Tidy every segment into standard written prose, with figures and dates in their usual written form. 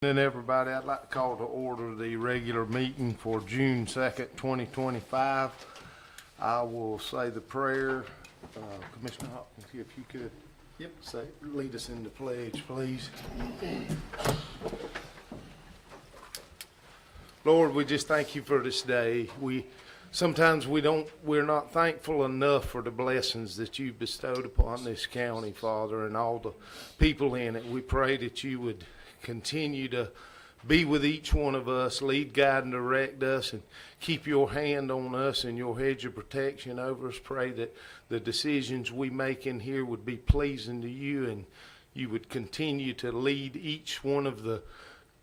And everybody, I'd like to call to order the regular meeting for June 2nd, 2025. I will say the prayer. Commissioner Hopkins, if you could lead us in the pledge, please. Lord, we just thank you for this day. Sometimes we're not thankful enough for the blessings that you've bestowed upon this county, Father, and all the people in it. We pray that you would continue to be with each one of us, lead, guide, and direct us, and keep your hand on us and your hedge of protection over us. Pray that the decisions we make in here would be pleasing to you, and you would continue to lead each one of the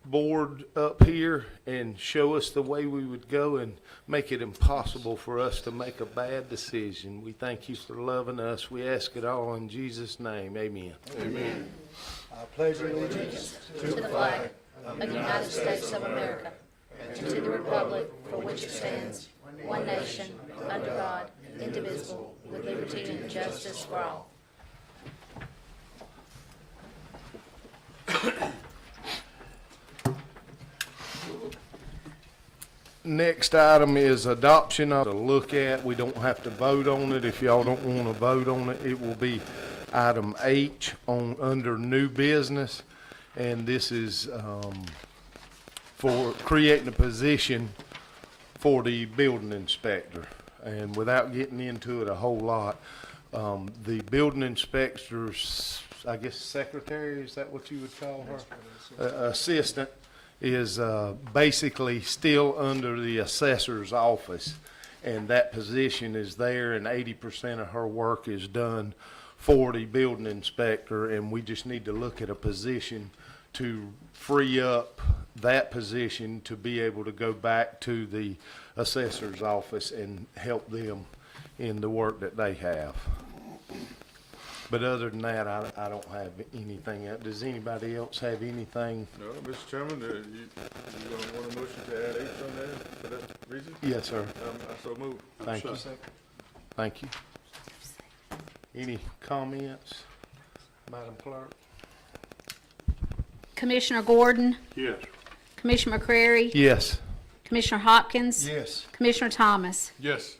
board up here and show us the way we would go and make it impossible for us to make a bad decision. We thank you for loving us. We ask it all in Jesus' name. Amen. Amen. I pledge allegiance to the flag of the United States of America and to the republic for which it stands, one nation, under God, indivisible, with liberty and justice for all. Next item is adoption of to look at. We don't have to vote on it. If y'all don't want to vote on it, it will be item H under new business, and this is for creating a position for the building inspector. And without getting into it a whole lot, the building inspector's, I guess, secretary, is that what you would call her? Assistant is basically still under the assessor's office, and that position is there, and 80% of her work is done for the building inspector, and we just need to look at a position to free up that position to be able to go back to the assessor's office and help them in the work that they have. But other than that, I don't have anything else. Does anybody else have anything? No, Mr. Chairman, you gonna want a motion to add H on there for that reason? Yes, sir. I so move. Thank you. Thank you. Any comments, Madam Clerk? Commissioner Gordon, Yes. Commissioner McCrary, Yes. Commissioner Hopkins, Yes. Commissioner Thomas. Yes.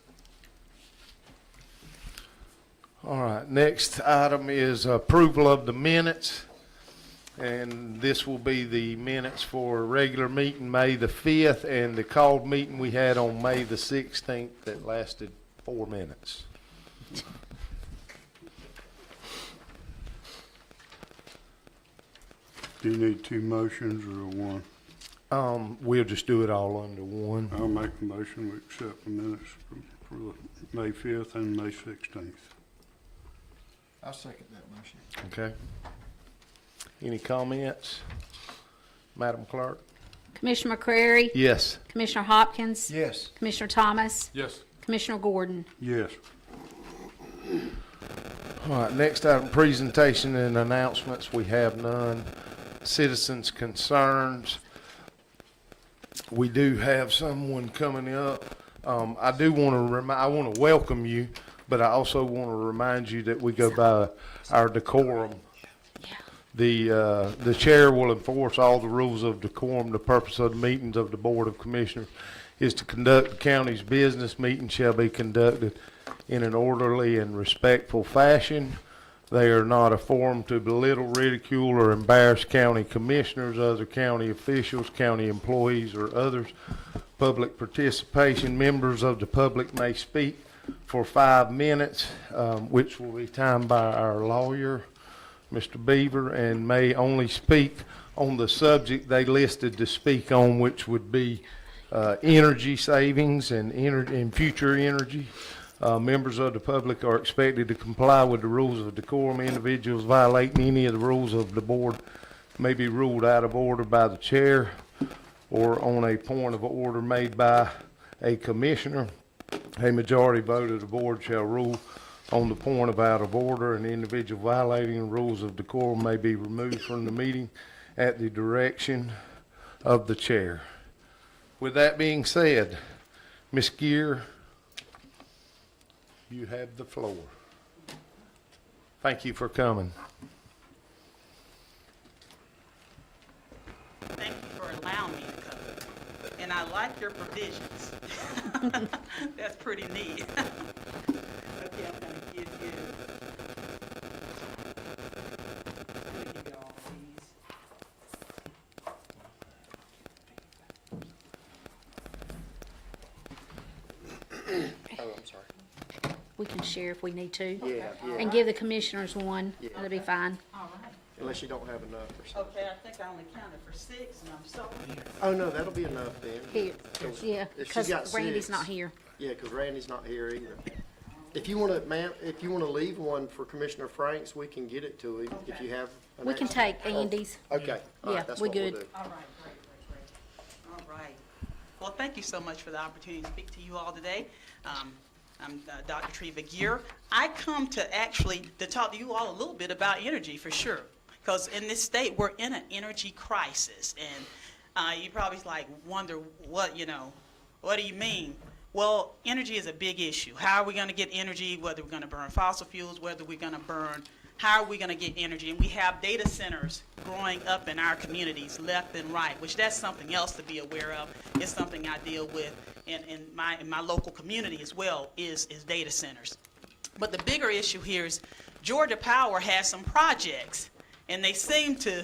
All right, next item is approval of the minutes. And this will be the minutes for a regular meeting, May the 5th, and the called meeting we had on May the 16th that lasted 4 minutes. Do you need two motions or one? We'll just do it all under one. I'll make a motion we accept the minutes for May 5th and May 16th. I'll second that motion. Okay. Any comments? Madam Clerk? Commissioner McCrary, Yes. Commissioner Hopkins, Yes. Commissioner Thomas, Yes. Commissioner Gordon. Yes. All right, next item, presentation and announcements. We have none. Citizens' concerns. We do have someone coming up. I do want to I want to welcome you, but I also want to remind you that we go by our decorum. The chair will enforce all the rules of decorum. The purpose of the meetings of the Board of Commissioners is to conduct the county's business. Meetings shall be conducted in an orderly and respectful fashion. They are not a forum to belittle, ridicule, or embarrass county commissioners, other county officials, county employees, or others. Public participation. Members of the public may speak for 5 minutes, which will be timed by our lawyer, Mr. Beaver, and may only speak on the subject they listed to speak on, which would be energy savings and future energy. Members of the public are expected to comply with the rules of decorum. Individuals violating any of the rules of the board may be ruled out of order by the chair or on a point of order made by a commissioner. A majority vote of the board shall rule on the point of out of order. An individual violating the rules of decorum may be removed from the meeting at the direction of the chair. With that being said, Ms. Gear, you have the floor. Thank you for coming. Thank and I like your provisions. That's pretty neat. Okay, I'm gonna give you. I'm gonna give you all these. Oh, I'm sorry. We can share if we need to. Yeah, yeah, And give the commissioners one. Yeah. That'll be fine. All right. unless you don't have enough or something. Okay, I think I only counted for 6, and I'm sorry. Oh, no, that'll be enough then. Here, 'Cause yeah, if she's because got Randy's 6, not here. Yeah, because Randy's not here either. If you want to, ma'am, if you want to leave one for Commissioner Franks, we can get it to him if you have. an We can extra. take Andy's. Okay, all Yeah, right, that's we what we'll good. do. All right, great. All right. Well, thank you so much for the opportunity to speak to you all today. I'm Dr. Treva Gear. I come to talk to you all a little bit about energy for sure. Because in this state, we're in an energy crisis. And you probably wonder what do you mean? Well, energy is a big issue. How are we going to get energy, whether we're going to burn fossil fuels, whether we're going to how are we going to get energy? And we have data centers growing up in our communities left and right, which that's something else to be aware of. It's something I deal with in my local community as well, is data centers. But the bigger issue here is Georgia Power has some projects, and they seem to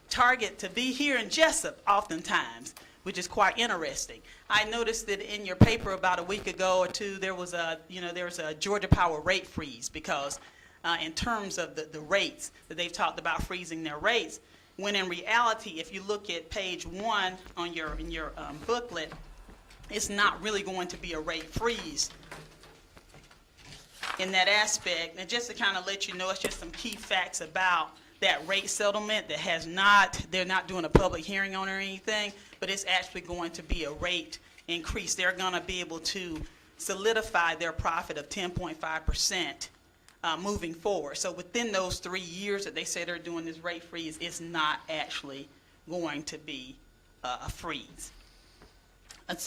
target to be here in Jessup oftentimes, which is quite interesting. I noticed that in your paper about a week ago or two, there was a Georgia Power rate freeze because in terms of the rates that they've talked about freezing their rates, when in reality, if you look at page 1 in your booklet, it's not really going to be a rate freeze in that aspect. And just to kind of let you know, it's just some key facts about that rate settlement that they're not doing a public hearing on or anything, but it's actually going to be a rate increase. They're going to be able to solidify their profit of 10.5% moving forward. So within those 3 years that they say they're doing this rate freeze, it's not actually going to be a freeze. And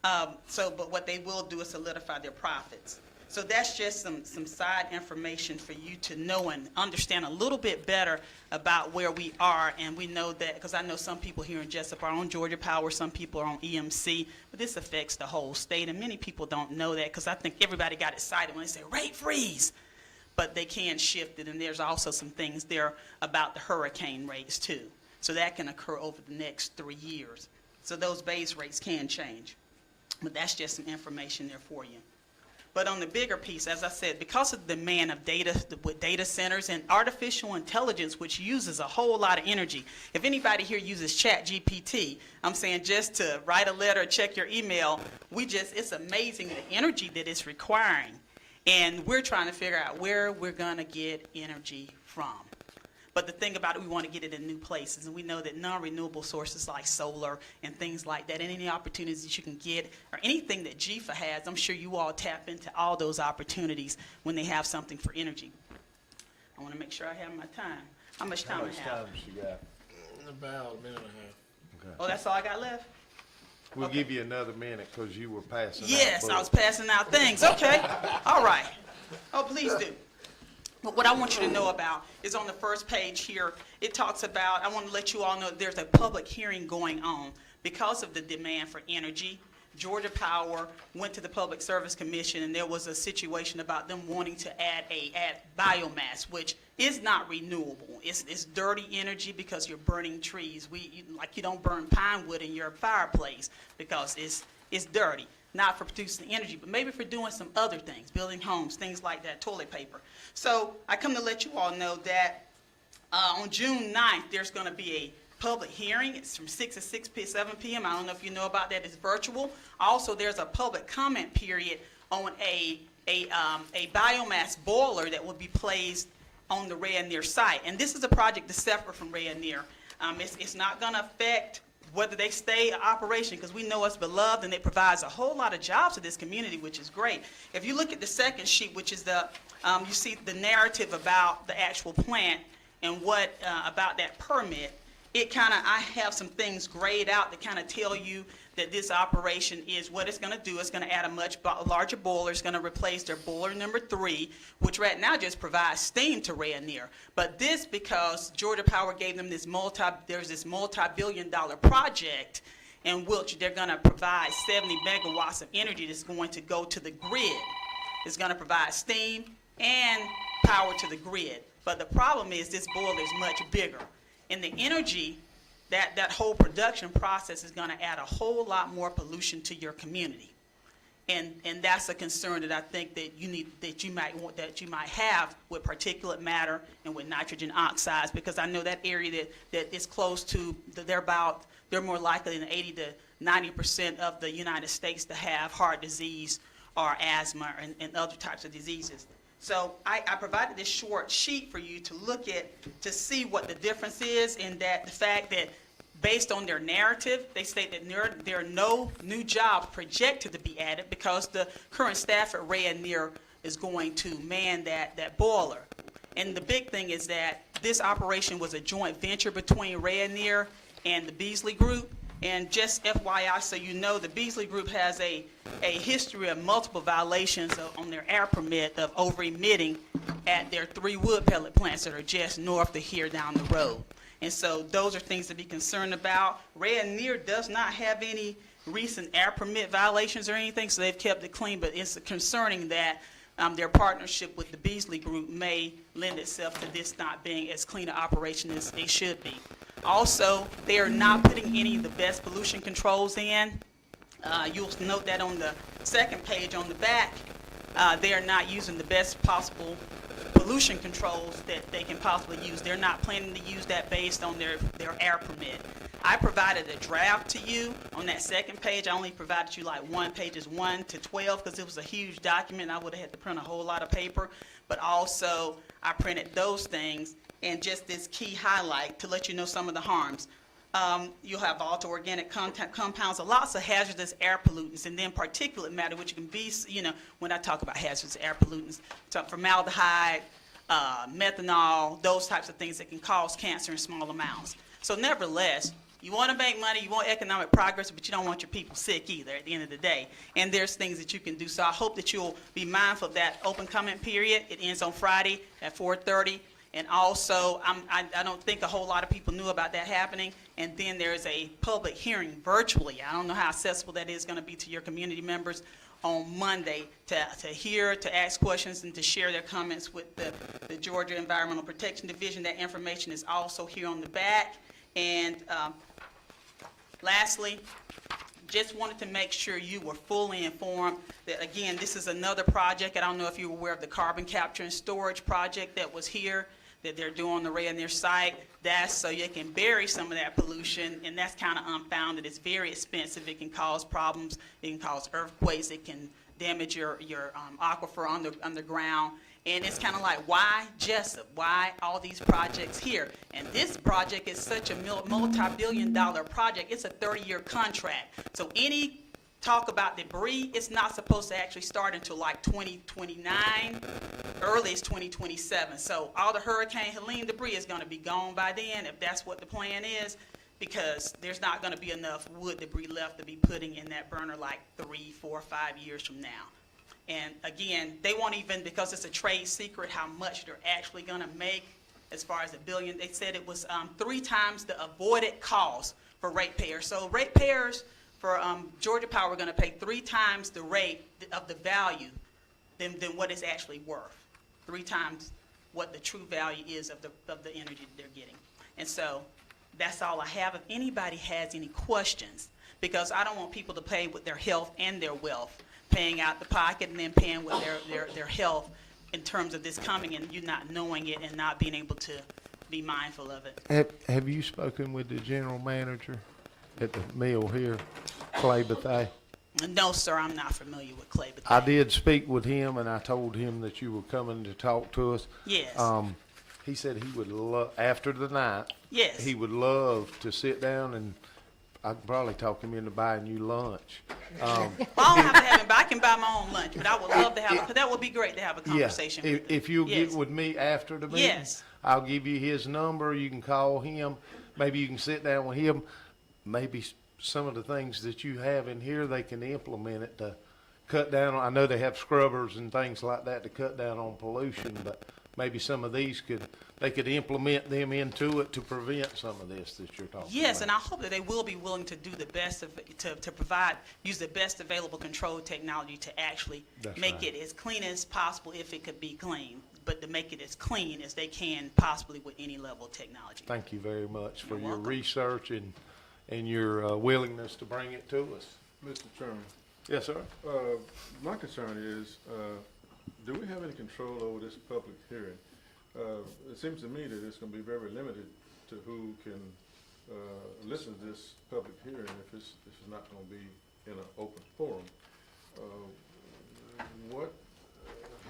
but what they will do is solidify their profits. So that's just some side information for you to know and understand a little bit better about where we are. And we know that, because I know some people here in Jessup are on Georgia Power, some people are on EMC, but this affects the whole state. And many people don't know that, because I think everybody got excited when they say rate freeze. But they can shift it, and there's also some things there about the hurricane rates too. So that can occur over the next 3 years. So those base rates can change. But that's just some information there for you. But on the bigger piece, as I said, because of the demand of data centers and artificial intelligence, which uses a whole lot of energy. If anybody here uses ChatGPT, I'm saying just to write a letter, check your email, it's amazing the energy that it's requiring. And we're trying to figure out where we're going to get energy from. But the thing about it, we want to get it in new places. And we know that non-renewable sources like solar and things like that, and any opportunities that you can get, or anything that GFA has, I'm sure you all tap into all those opportunities when they have something for energy. I want to make sure I have my time. How much time I have? She got? About a minute and a half. Oh, that's all I got left? We'll give you another minute because you were passing out Yes, I was books. passing out things. Okay. All right. Oh, please do. But what I want you to know about is on the first page here, it talks about, I want to let you all know there's a public hearing going on because of the demand for energy. Georgia Power went to the Public Service Commission, and there was a situation about them wanting to add biomass, which is not renewable. It's dirty energy because you're burning trees. You don't burn pine wood in your fireplace because it's dirty. Not for producing energy, but maybe for doing some other things, building homes, things like that, toilet paper. So I come to let you all know that on June 9th, there's going to be a public hearing. It's from 6 to 7 p.m. I don't know if you know about that. It's virtual. Also, there's a public comment period on a biomass boiler that will be placed on the Rayonier site. And this is a project that's separate from Rayonier. It's not going to affect whether they stay in operation, because we know it's beloved and it provides a whole lot of jobs to this community, which is great. If you look at the second sheet, which is you see the narrative about the actual plant and what about that permit, I have some things grayed out that kind of tell you that this operation is what it's going to do. It's going to add a much larger boiler. It's going to replace their boiler number 3, which right now just provides steam to Rayonier. But this, because Georgia Power gave them there's this multi-billion-dollar project, in which they're going to provide 70 megawatts of energy that's going to go to the grid. It's going to provide steam and power to the grid. But the problem is this boiler is much bigger. And the energy, that whole production process is going to add a whole lot more pollution to your community. And that's a concern that I think that you might have with particulate matter and with nitrogen oxides, because I know that area that is close to, they're more likely than 80 to 90% of the United States to have heart disease or asthma and other types of diseases. So I provided this short sheet for you to look at to see what the difference is in that the fact that based on their narrative, they state that there are no new jobs projected to be added because the current staff at Rayonier is going to man that boiler. And the big thing is that this operation was a joint venture between Rayonier and the Beasley Group. And just FYI, so you know, the Beasley Group has a history of multiple violations on their air permit of over-emitting at their 3 wood pellet plants that are just north of here down the road. And so those are things to be concerned about. Rayonier does not have any recent air permit violations or anything, so they've kept it clean, but it's concerning that their partnership with the Beasley Group may lend itself to this not being as clean an operation as they should be. Also, they are not putting any of the best pollution controls in. You'll note that on the second page on the back, they are not using the best possible pollution controls that they can possibly use. They're not planning to use that based on their air permit. I provided a draft to you on that second page. I only provided you like pages 1 to 12 because it was a huge document. I would have had to print a whole lot of paper, but also I printed those things and just this key highlight to let you know some of the harms. You'll have volatile organic compounds, lots of hazardous air pollutants, and then particulate matter, which can be, when I talk about hazardous air pollutants, formaldehyde, methanol, those types of things that can cause cancer in small amounts. So nevertheless, you want to make money, you want economic progress, but you don't want your people sick either at the end of the day. And there's things that you can do. So I hope that you'll be mindful of that open comment period. It ends on Friday at 4:30. And also, I don't think a whole lot of people knew about that happening. And then there's a public hearing virtually. I don't know how accessible that is going to be to your community members on Monday to hear, to ask questions, and to share their comments with the Georgia Environmental Protection Division. That information is also here on the back. And lastly, just wanted to make sure you were fully informed that, again, this is another project. I don't know if you're aware of the carbon capture and storage project that was here, that they're doing on the Rayonier site. That's so you can bury some of that pollution, and that's kind of unfounded. It's very expensive. It can cause problems. It can cause earthquakes. It can damage your aquifer underground. And it's kind of like, why Jessup? Why all these projects here? And this project is such a multi-billion-dollar project. It's a 30-year contract. So any talk about debris, it's not supposed to actually start until like 2029, earliest 2027. So all the Hurricane Helene debris is going to be gone by then, if that's what the plan is, because there's not going to be enough wood debris left to be putting in that burner like 3, 4, 5 years from now. And again, they won't even, because it's a trade secret, how much they're actually going to make as far as $1 billion. They said it was 3 times the avoided cost for ratepayers. So ratepayers for Georgia Power are going to pay 3 times the rate of the value than what it's actually worth. 3 times what the true value is of the energy that they're getting. And so that's all I have. If anybody has any questions, because I don't want people to pay with their health and their wealth, paying out the pocket and then paying with their health in terms of this coming and you not knowing it and not being able to be mindful of it. Have you spoken with the general manager at the mill here, Clay Bethea? No, sir, I'm not familiar with Clay Bethea. I did speak with him, and I told him that you were coming to talk to us. Yes. He said he would love, after the night, Yes. he would love to sit down and I could probably talk him into buying you lunch. Well, I don't have to have him, but I can buy my own lunch. But I would love to have, because that would be great to have a conversation with him. If you'll Yes. get with me after the meeting, Yes. I'll give you his number. You can call him. Maybe you can sit down with him. Maybe some of the things that you have in here, they can implement it to cut down on. I know they have scrubbers and things like that to cut down on pollution, but maybe some of these they could implement them into it to prevent some of this that you're talking about. Yes, and I hope that they will be willing to do the best to provide, use the best available control technology to actually That's make right. it as clean as possible if it could be clean, but to make it as clean as they can possibly with any level of technology. Thank you very much for You're your welcome. research and your willingness to bring it to us. Mr. Chairman, Yes, sir. my concern is, do we have any control over this public hearing? It seems to me that it's gonna be very limited to who can, listen to this public hearing if it's not gonna be in an open forum.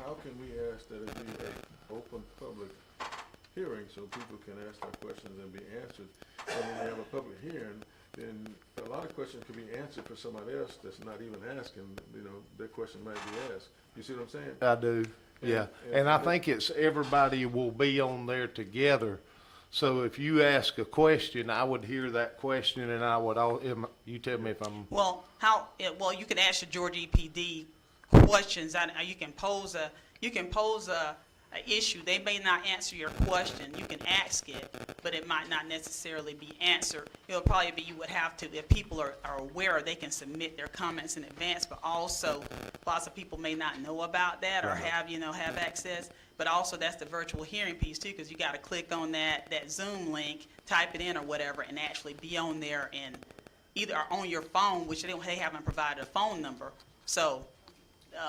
How can we ask that it be an open public hearing so people can ask their questions and be answered? And when you have a public hearing, then a lot of questions can be answered for somebody else that's not even asking, their question might be asked. You see what I'm saying? I do, yeah. And I and- think it's, everybody will be on there together. So if you ask a question, I would hear that question and I would, you tell me if I'm, Well, you can ask the Georgia EPD questions. You can pose a issue. They may not answer your question. You can ask it, but it might not necessarily be answered. It'll probably be, you would have to, if people are aware, they can submit their comments in advance, but also lots of people may not know about that or have access. But also that's the virtual hearing piece too, because you got to click on that Zoom link, type it in or whatever, and actually be on there and either on your phone, which they haven't provided a phone number. So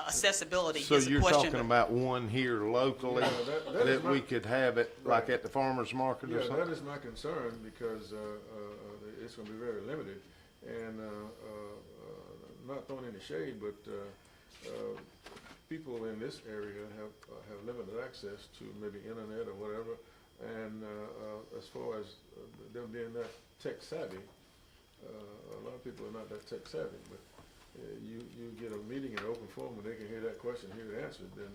accessibility so is a you're question. talking about one here locally Yeah, that is that we my- could have it like Right. at the farmer's market or Yeah, something? that is my concern because it's going to be very limited. And not throwing any shade, but people in this area have limited access to maybe internet or whatever. And as far as them being not tech savvy, a lot of people are not that tech savvy. But you get a meeting in an open forum and they can hear that question, hear the answer, then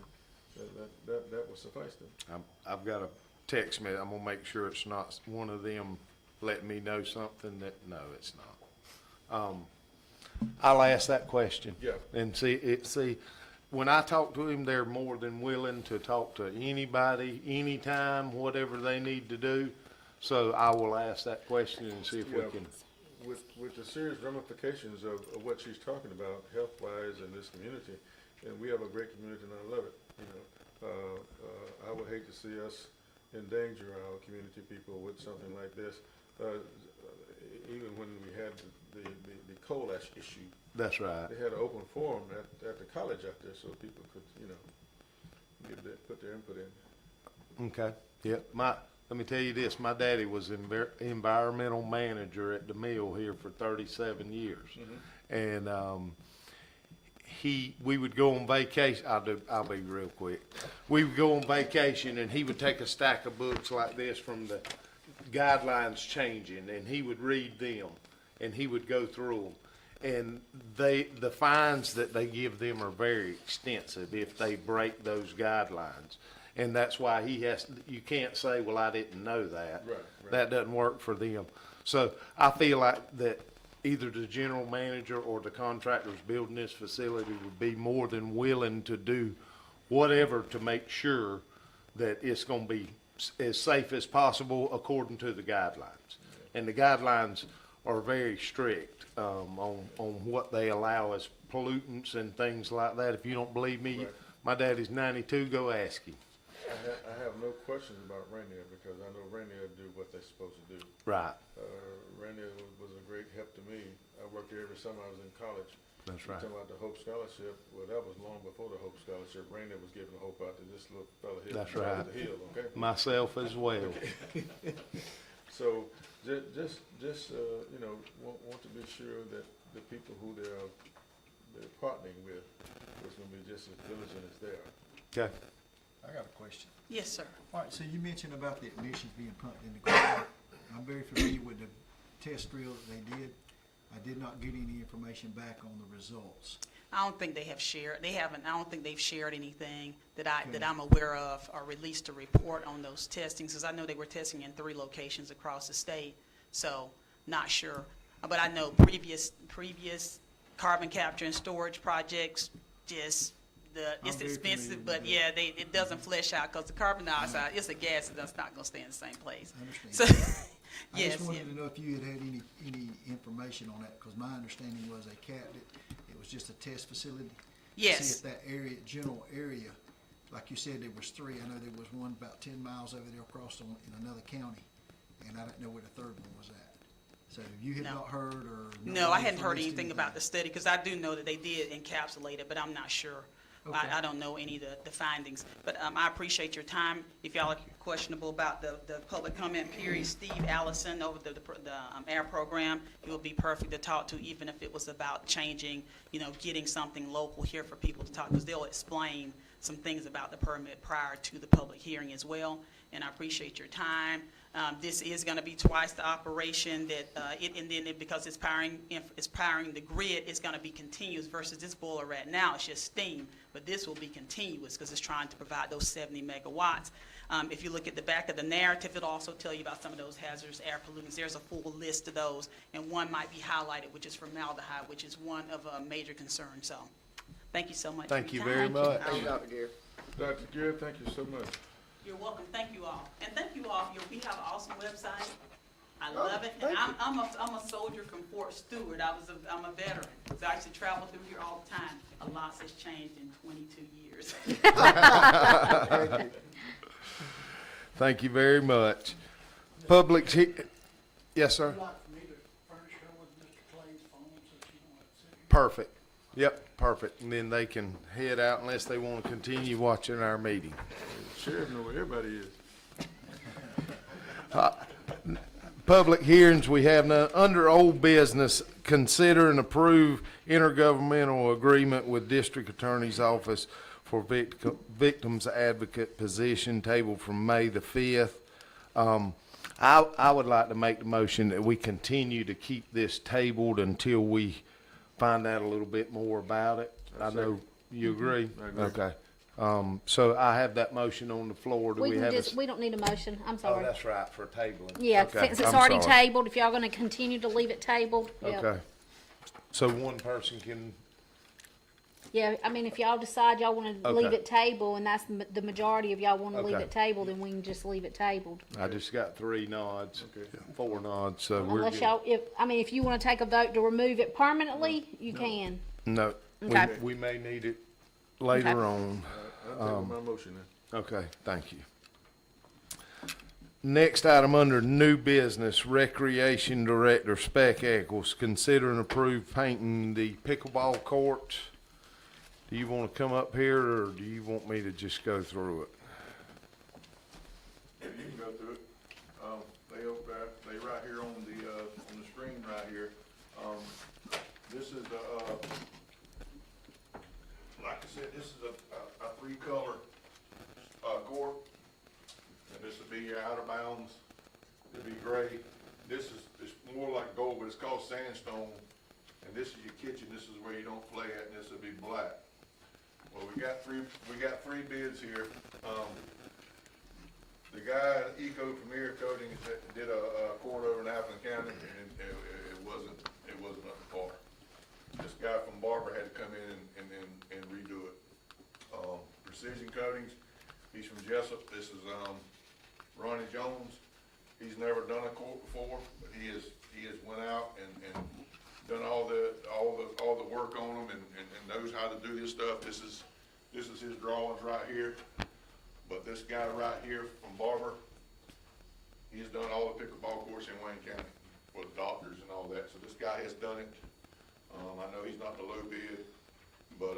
that will suffice them. I've got a text me, I'm gonna make sure it's not one of them letting me know something that, no, it's not. I'll ask that question. Yeah. And see, when I talk to him, they're more than willing to talk to anybody, anytime, whatever they need to do. So I will ask that question and see if we Yeah. can, With the serious ramifications of what she's talking about, health-wise in this community, and we have a great community and I love it, I would hate to see us endanger our community people with something like this. Even when we had the coal ash issue, that's right. they had an open forum at the college out there so people could, put their input in. Okay, yep. Let me tell you this, my daddy was environmental manager at the mill here for 37 years. And, we would go on vacation, I'll be real quick. We would go on vacation and he would take a stack of books like this from the guidelines changing and he would read them and he would go through them. And the fines that they give them are very extensive if they break those guidelines. And that's why you can't say, well, I didn't know that. Right. That doesn't work for them. So I feel like that either the general manager or the contractors building this facility would be more than willing to do whatever to make sure that it's gonna be as safe as possible according to the guidelines. And the guidelines are very strict, on what they allow as pollutants and things like that. If you don't believe me, Right. my daddy's 92, go ask him. I have no questions about Rainier because I know Rainier do what they're supposed to do. Right, Rainier was a great help to me. I worked there every summer I was in college. that's You're right. talking about the Hope Scholarship, well, that was long before the Hope Scholarship. Rainier was giving hope out to this little fella here. That's from right. the hill, okay? Myself as well. So, just, want to be sure that the people who they're partnering with is gonna be just as diligent as they are. Okay. I got a question. Yes, sir. All right, so you mentioned about the emissions being pumped in the ground. I'm very familiar with the test drill that they did. I did not get any information back on the results. I don't think they have shared, I don't think they've shared anything that Okay. I'm aware of or released a report on those testings, because I know they were testing in 3 locations across the state, so not sure. But I know previous carbon capture and storage projects, just it's very expensive, familiar but with yeah, it doesn't flesh out, because the carbon dioxide, it's a gas that's not gonna stay in the same place. I understand. So, I yes, just yeah. wanted to know if you had any information on that, because my understanding was they capped it, it was just a test facility. to Yes. See if that area, general area, like you said, there was 3, I know there was one about 10 miles over there across in another county, and I didn't know where the third one was at. So you had No. not heard or? No, I hadn't heard released anything about the study, because I do know that they did encapsulate it, but I'm not sure. Okay. I don't know any of the findings, but I appreciate your time. If y'all are questionable about the public comment period, Steve Allison over the AIR program, he will be perfect to talk to, even if it was about changing, getting something local here for people to talk, because they'll explain some things about the permit prior to the public hearing as well. And I appreciate your time. This is going to be twice the operation because it's powering the grid, it's going to be continuous versus this boiler right now, it's just steam. But this will be continuous because it's trying to provide those 70 megawatts. If you look at the back of the narrative, it'll also tell you about some of those hazardous air pollutants. There's a full list of those, and one might be highlighted, which is formaldehyde, which is one of a major concern. So, thank you so much. Thank for you your very time. much. Thank you, Dr. Gary. Dr. Garrett, thank you so much. You're welcome. Thank you all. And thank you all. We have an awesome website. I Oh, love it. And thank I'm a soldier from Fort Stewart. I'm a veteran. So I actually travel through here all the time. A lot has changed in 22 years. Thank you. Thank you very much. Yes, sir. Perfect. Yep, perfect. And then they can head out unless they want to continue watching our meeting. Sheriff know where everybody is. Public hearings, we have none. Under old business, consider and approve intergovernmental agreement with District Attorney's Office for Victims Advocate position, tabled from May the 5th. I would like to make the motion that we continue to keep this tabled until we find out a little bit more about it. I know you agree? I agree. Okay. So I have that motion on the floor. Do We we can have just, a? we don't need a motion, I'm Oh, sorry. that's right, for tabling. Yeah, Okay, since it's I'm already sorry. tabled, if y'all gonna continue to leave it tabled, yeah. Okay. So one person can, Yeah, I mean, if y'all decide y'all wanna leave Okay. it tabled, and that's the majority of y'all wanna leave Okay. it tabled, then we can just leave it tabled. I just got 3 nods, Okay. 4 nods, so we're Unless good. y'all, if you wanna take a vote to remove it permanently, you can. No, Okay. we may need it later Okay. on. I'll take my motion then. Okay, thank you. Next item under new business, Recreation Director Spec Eccles, consider and approve painting the pickleball courts. Do you want to come up here, or do you want me to just go through it? Yeah, you can go through it. They right here on the screen right here. This is like I said, this is a 3-color, court. And this would be your outer bounds. It'd be gray. It's more like gold, but it's called sandstone. And this is your kitchen. This is where you don't play at, and this would be black. Well, we got three bids here. The guy at Eco Premier Coatings did a court over in Appleton County, and it wasn't up to par. This guy from Barber had to come in and redo it. Precision Coatings, he's from Jessup. This is Ronnie Jones. He's never done a court before, but he has went out and done all the work on them and knows how to do this stuff. This is his drawings right here. But this guy right here from Barber, he's done all the pickleball courts in Wayne County for the doctors and all that. So this guy has done it. I know he's not the low bid, but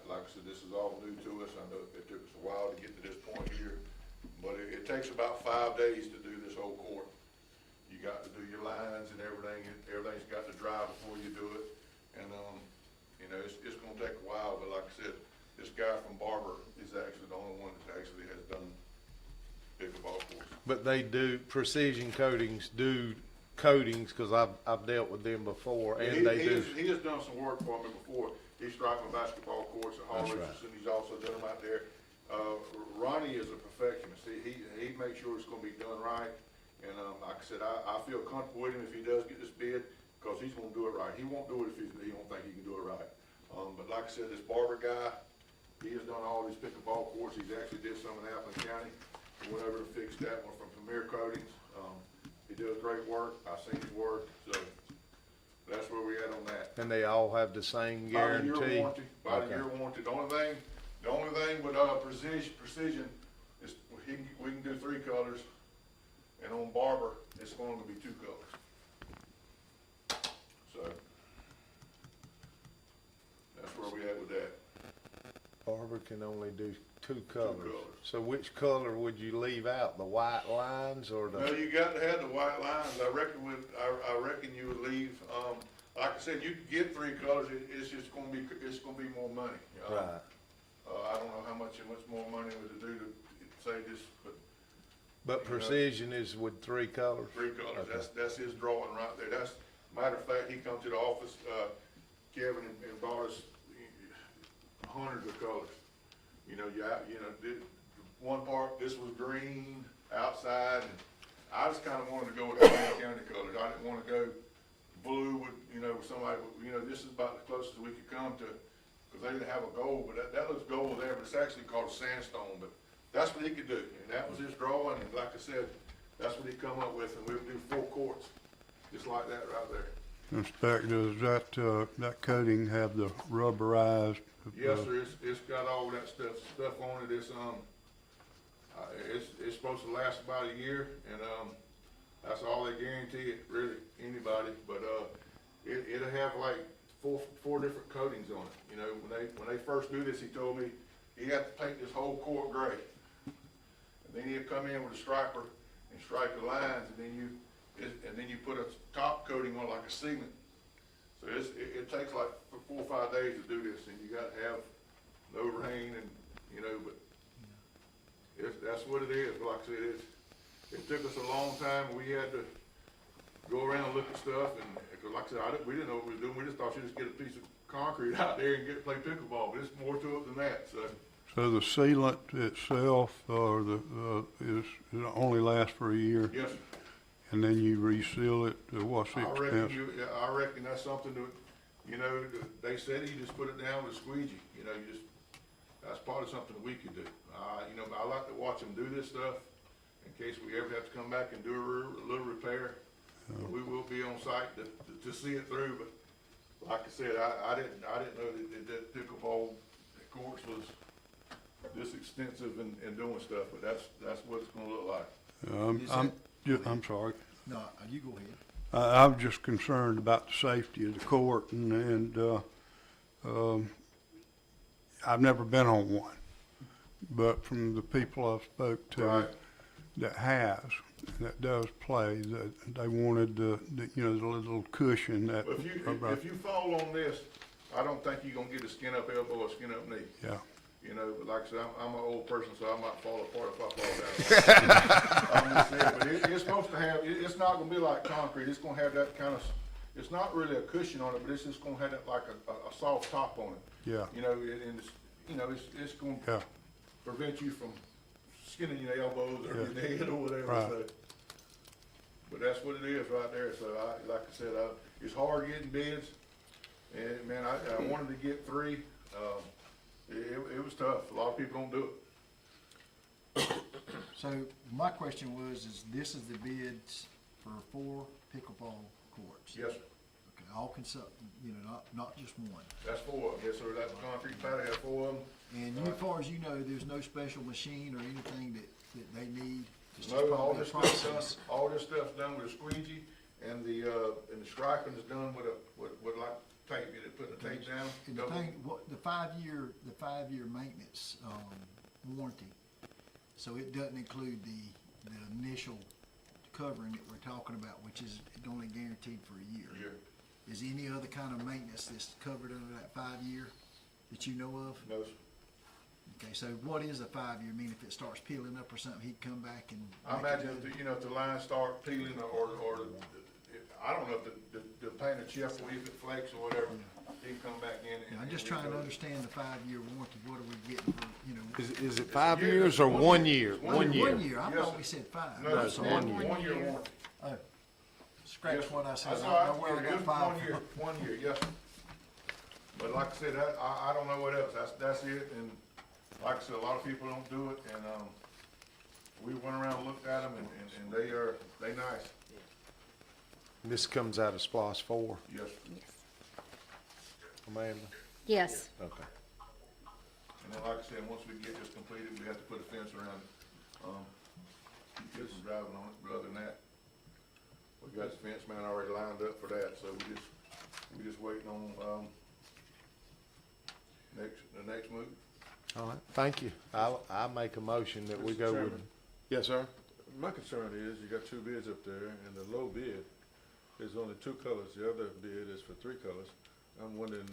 like I said, this is all new to us. I know it took us a while to get to this point here, but it takes about 5 days to do this whole court. You got to do your lines and everything. Everything's got to dry before you do it, and it's going to take a while. But like I said, this guy from Barber is actually the only one that actually has done pickleball courts. But they do, Precision Coatings do coatings, because I've dealt with them before, and they do. He has done some work for me before. He's striped my basketball courts at Hall That's right. Richardson. He's also done them out there. Ronnie is a perfectionist. He makes sure it's going to be done right. And like I said, I feel comfortable with him if he does get this bid, because he's going to do it right. He won't do it if he don't think he can do it right. But like I said, this Barber guy, he has done all these pickleball courts. He's actually did some in Appleton County. He went over to fix that one from Premier Coatings. He does great work. I've seen his work, so that's where we at on that. And they all have the same About a year guarantee? warranty, about a Okay. year warranty. The only thing with, Precision is we can do 3 colors, and on Barber, it's going to be 2 colors. So, that's where we at with that. Barber can only do 2 colors. colors. So which color would you leave out, the white lines or No, the? you got to have the white lines. I reckon you would leave, like I said, you could get 3 colors, it's just gonna be, more money. Right, I don't know how much more money would it do to say this, but but Precision is with 3 colors? 3 colors, Okay. that's his drawing right there. Matter of fact, he come to the office, Kevin, and bought us hundreds of colors. One part, this was green outside, and I just kinda wanted to go with the Wayne County colors. I didn't wanna go blue with, somebody, this is about the closest we could come to, cause they didn't have a gold, but that looks gold there, but it's actually called sandstone, but that's what he could do, and that was his drawing, and like I said, that's what he come up with, and we would do 4 courts, just like that right there. Inspector, does that coating have the rubberized? Yes, sir, it's got all that stuff on it, it's supposed to last about a year, and, that's all they guarantee it, really, anybody, but, it'll have like 4 different coatings on it, when they first do this, he told me, he had to paint this whole court gray. And then he'll come in with a striper and stripe the lines, and then you put a top coating on like a cement. So it takes like 4 or 5 days to do this, and you gotta have no rain and, but that's what it is. Like I said, it took us a long time. We had to go around and look at stuff, and, cause like I said, we didn't know what we were doing. We just thought you just get a piece of concrete out there and play pickleball, but it's more to it than that, so. So the sealant itself, or it only lasts for a year? Yes, sir. And then you reseal it, what's the expense? I reckon that's something that, they said you just put it down with a squeegee, that's probably something we could do. I like to watch them do this stuff in case we ever have to come back and do a little repair. We will be on site to see it through, but like I said, I didn't know that pickleball course was this extensive in doing stuff, but that's what it's gonna look like. I'm sorry. No, you go ahead. I'm just concerned about the safety of the court, and I've never been on one, but from the people I've spoke to Right. that does play, that they wanted the little cushion that. If you fall on this, I don't think you're gonna get a skin up elbow or skin up knee. Yeah. But like I said, I'm an old person, so I might fall apart if I fall down. I'm just saying, but it's supposed to have, it's not gonna be like concrete, it's gonna have that kind of, it's not really a cushion on it, but it's just gonna have that like a soft top on it. Yeah. And it's gonna Yeah. prevent you from skinning your elbows or your head or whatever, Right. so. But that's what it is right there, so like I said, it's hard getting bids, and man, I wanted to get 3, it was tough, a lot of people don't do it. So my question is this is the bids for 4 pickleball courts? Yes, sir, Okay, all not just one. that's 4 of them, yes, sir, that concrete pad had 4 of them. And as far as you know, there's no special machine or anything that they need? It's just No, all probably a this process? stuff's done with a squeegee, and the striping is done with like tape, you put the tape down. And the thing, the 5-year maintenance, warranty, so it doesn't include the initial covering that we're talking about, which is only guaranteed for a year. Yeah. Is any other kind of maintenance that's covered under that 5-year that you know of? No, sir. Okay, so what is a 5-year? I mean, if it starts peeling up or something, he'd come back and. I imagine if the lines start peeling or I don't know if the paint or chip or if it flakes or whatever, he can come back in. I'm just trying to understand the 5-year warranty. What are we getting for, Is it 5 years or 1 year? It's 1 1 year. 1 year. I Yes, thought sir. we said 5. No, it's it's 1 1 year. year. 1 year warranty. Oh, scratch Yes, what I said. That's I all don't know where right, I got it's 5 1 year, from. 1 year, yes, sir. But like I said, I don't know what else, that's it, and like I said, a lot of people don't do it, and, we went around and looked at them, and they nice, This comes out of SPOS 4, yes. Amanda? Yes. Okay. And then like I said, once we get this completed, we have to put a fence around it, keep kids from driving on it, but other than that, we got the fence man already lined up for that, so we just waiting on, the next move. All right, thank you. I make a motion that we Mr. go with. Chairman. Yes, sir? My concern is, you got two bids up there, and the low bid is only two colors, the other bid is for three colors. I'm wondering,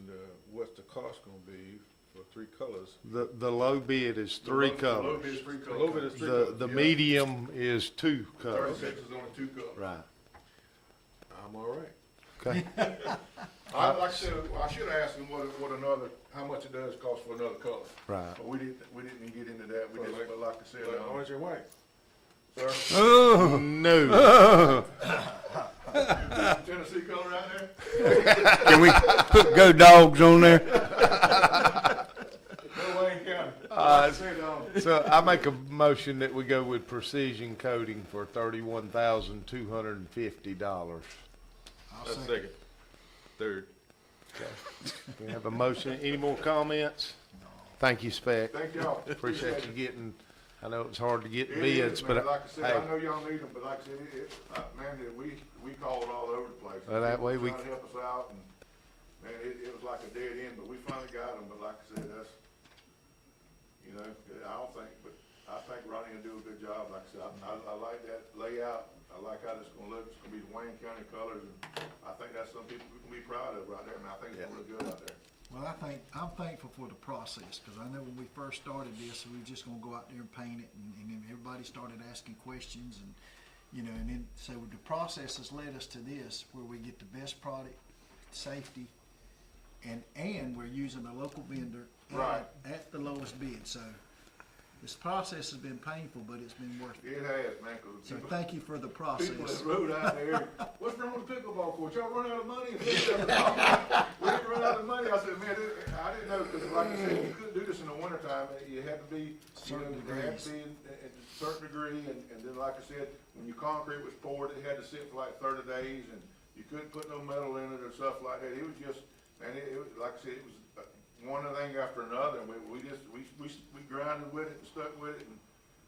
what's the cost gonna be for three colors? The low bid is three The low colors. bid is three colors. The low bid is three The colors, yeah. medium is two colors. 36 is only two colors. Right, I'm all right. okay. Like I said, I should have asked him how much it does cost for another color. Right. But we didn't get into that, but like I said. Orange and white. Sir, Oh, No, Tennessee color out there? can we put Go Dogs on there? No, Wayne County. Like I said, so I make a motion that we go with Precision Coating for $31,250. I'll that's second. second. Third. We have a motion. Any more comments? Thank you, Spec. Thank y'all. Appreciate you getting, I know it's hard to get It bids, is, man. but Like I said, hey, I know y'all need them, but like I said, man, we called all over the place. Well, that way People we- Trying to help us out, and, man, it was like a dead end, but we finally got them, but like I said, that's, you know, I think Ronnie will do a good job, like I said, I like that layout, I like how it's gonna look, it's gonna be the Wayne County colors, and I think that's something people can be proud of right there, and I think it's gonna look good out there. Well, I'm thankful for the process, because I know when we first started this, we were just gonna go out there and paint it, and then everybody started asking questions, and, you know, and then, so the process has led us to this, where we get the best product, safety, and we're using a local vendor Right. at the lowest bid, so this process has been painful, but it's been worth it. It has, man, 'cause So people- thank you for the People process. that rode out there, what's wrong with the pickleball court? Y'all run out of money? We didn't run out of money. I said, man, I didn't know, because like I said, you couldn't do this in the wintertime. You had to be, Certain you had degrees. to be in a certain degree, and then like I said, when your concrete was poured, it had to sit for like 30 days, and you couldn't put no metal in it or stuff like that. It was just, man, it was, like I said, it was one thing after another, and we grinded with it and stuck with it, and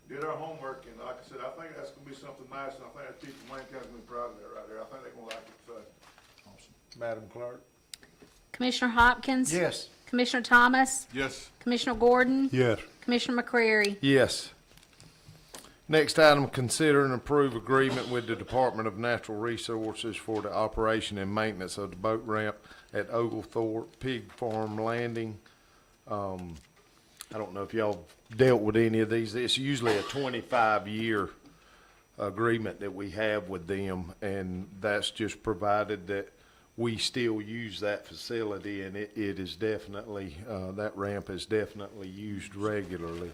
did our homework, and like I said, I think that's gonna be something nice, and I think that people in Wayne County's gonna be proud of that right there. I think they're gonna like it, so. Madam Clerk? Commissioner Hopkins? Yes. Commissioner Thomas? Yes. Commissioner Gordon? Yes. Commissioner McCrary? Yes. Next item, consider and approve agreement with the Department of Natural Resources for the operation and maintenance of the boat ramp at Oglethorpe Pig Farm Landing. I don't know if y'all dealt with any of these. It's usually a 25-year agreement that we have with them, and that's just provided that we still use that facility, and it is definitely, that ramp is definitely used regularly.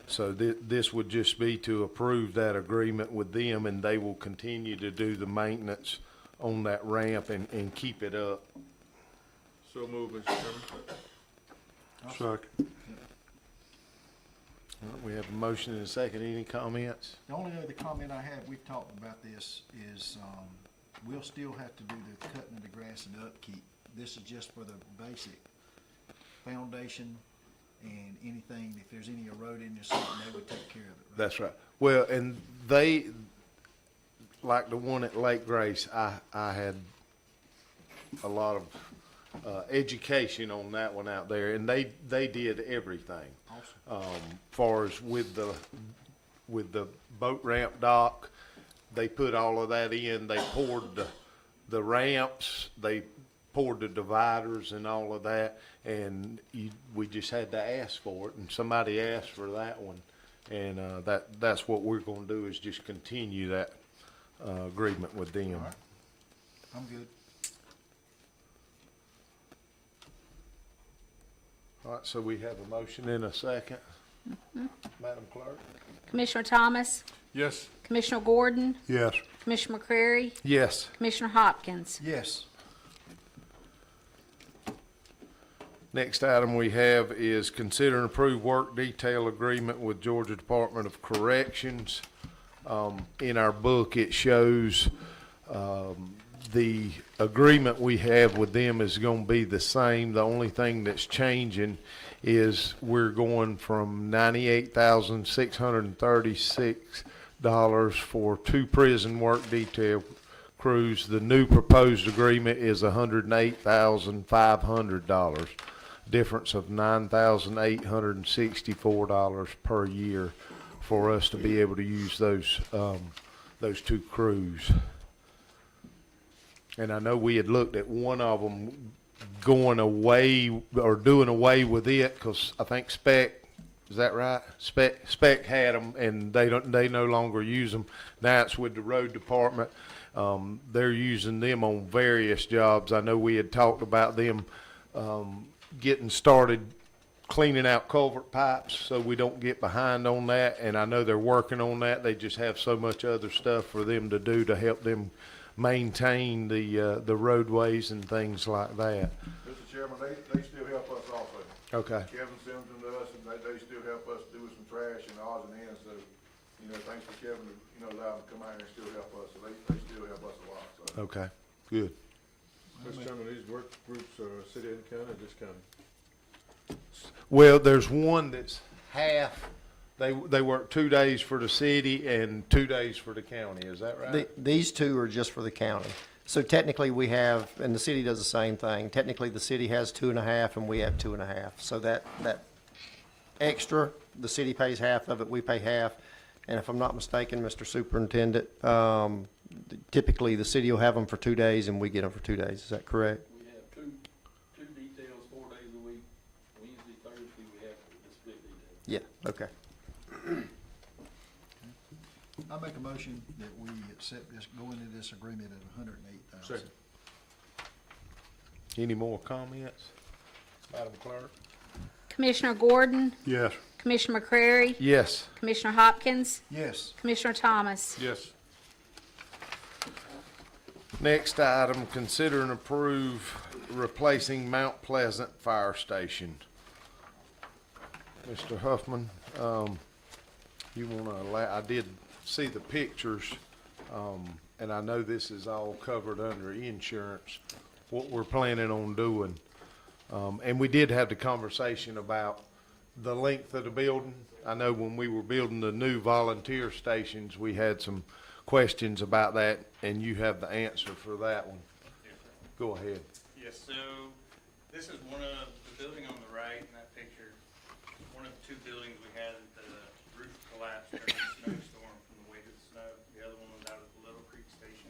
So this would just be to approve that agreement with them, and they will continue to do the maintenance on that ramp and keep it up. So move, Mr. Chairman. Second. All right, we have a motion and a second. Any comments? The only other comment I have, we've talked about this, is, we'll still have to do the cutting of the grass and the upkeep. This is just for the basic foundation and anything, if there's any eroding or something, they would take care of it. Right? That's right. Well, and they, like the one at Lake Grace, I had a lot of education on that one out there, and they did everything. Awesome. Far as with the boat ramp dock, they put all of that in. They poured the ramps, they poured the dividers and all of that, and we just had to ask for it, and somebody asked for that one, and that's what we're going to do, is just continue that agreement with them. All right. I'm good. All right, so we have a motion and a second. Madam Clerk? Commissioner Thomas? Yes. Commissioner Gordon? Yes. Commissioner McCrary? Yes. Commissioner Hopkins? Yes. Next item we have is consider and approve work detail agreement with Georgia Department of Corrections. In our book, it shows, the agreement we have with them is gonna be the same. The only thing that's changing is we're going from $98,636 for 2 prison work detail crews. The new proposed agreement is $108,500, difference of $9,864 per year for us to be able to use those 2 crews. And I know we had looked at one of them going away or doing away with it, because I think Spec, is that right? Spec had them and they no longer use them. Now it's with the road department. They're using them on various jobs. I know we had talked about them, getting started cleaning out culvert pipes so we don't get behind on that. And I know they're working on that. They just have so much other stuff for them to do to help them maintain the roadways and things like that. Mr. Chairman, they still help us also. Okay. Kevin sends them to us, and they still help us do with some trash and odds and ends, so, thanks for Kevin, to, allow them to come out here and still help us, so they still help us a lot, so. Okay, good. Mr. Chairman, these work groups are city and county, or just county? Well, there's one that's half. They work 2 days for the city and 2 days for the county. Is that right? These 2 are just for the county. So technically, we have, and the city does the same thing. Technically, the city has 2.5 and we have 2.5. So that extra, the city pays half of it, we pay half. And if I'm not mistaken, Mr. Superintendent, typically the city will have them for 2 days and we get them for 2 days. Is that correct? We have two details, 4 days a week. Wednesday, Thursday, we have the split detail. Yeah, okay. I make a motion that we accept this, go into this agreement at $108,000. Second. Any more comments, Madam Clerk? Commissioner Gordon, Yes. Commissioner McCrary, Yes. Commissioner Hopkins, Yes. Commissioner Thomas. Yes. Next item, consider and approve replacing Mount Pleasant Fire Station. Mr. Huffman, you wanna I did see the pictures, and I know this is all covered under insurance, what we're planning on doing. And we did have the conversation about the length of the building. I know when we were building the new volunteer stations, we had some questions about that, and you have the answer for that one. Go ahead. Yes, so this is one of the building on the right in that picture. One of the 2 buildings we had, the roof collapsed during the snowstorm from the weight of the snow. The other one was out at the Little Creek Station.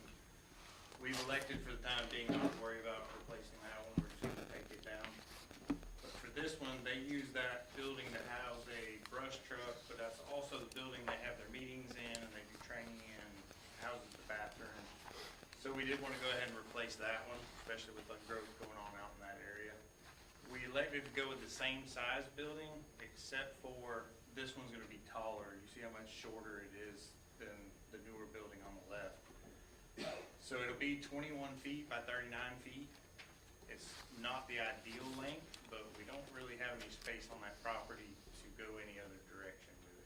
We've elected for the time being not to worry about replacing that one. We're just gonna take it down. But for this one, they use that building to house a brush truck, but that's also the building they have their meetings in and they do training in, houses the bathroom. So we did wanna go ahead and replace that one, especially with the growth going on out in that area. We elected to go with the same size building, except for this one's gonna be taller. You see how much shorter it is than the newer building on the left. So it'll be 21 feet by 39 feet. It's not the ideal length, but we don't really have any space on that property to go any other direction with it.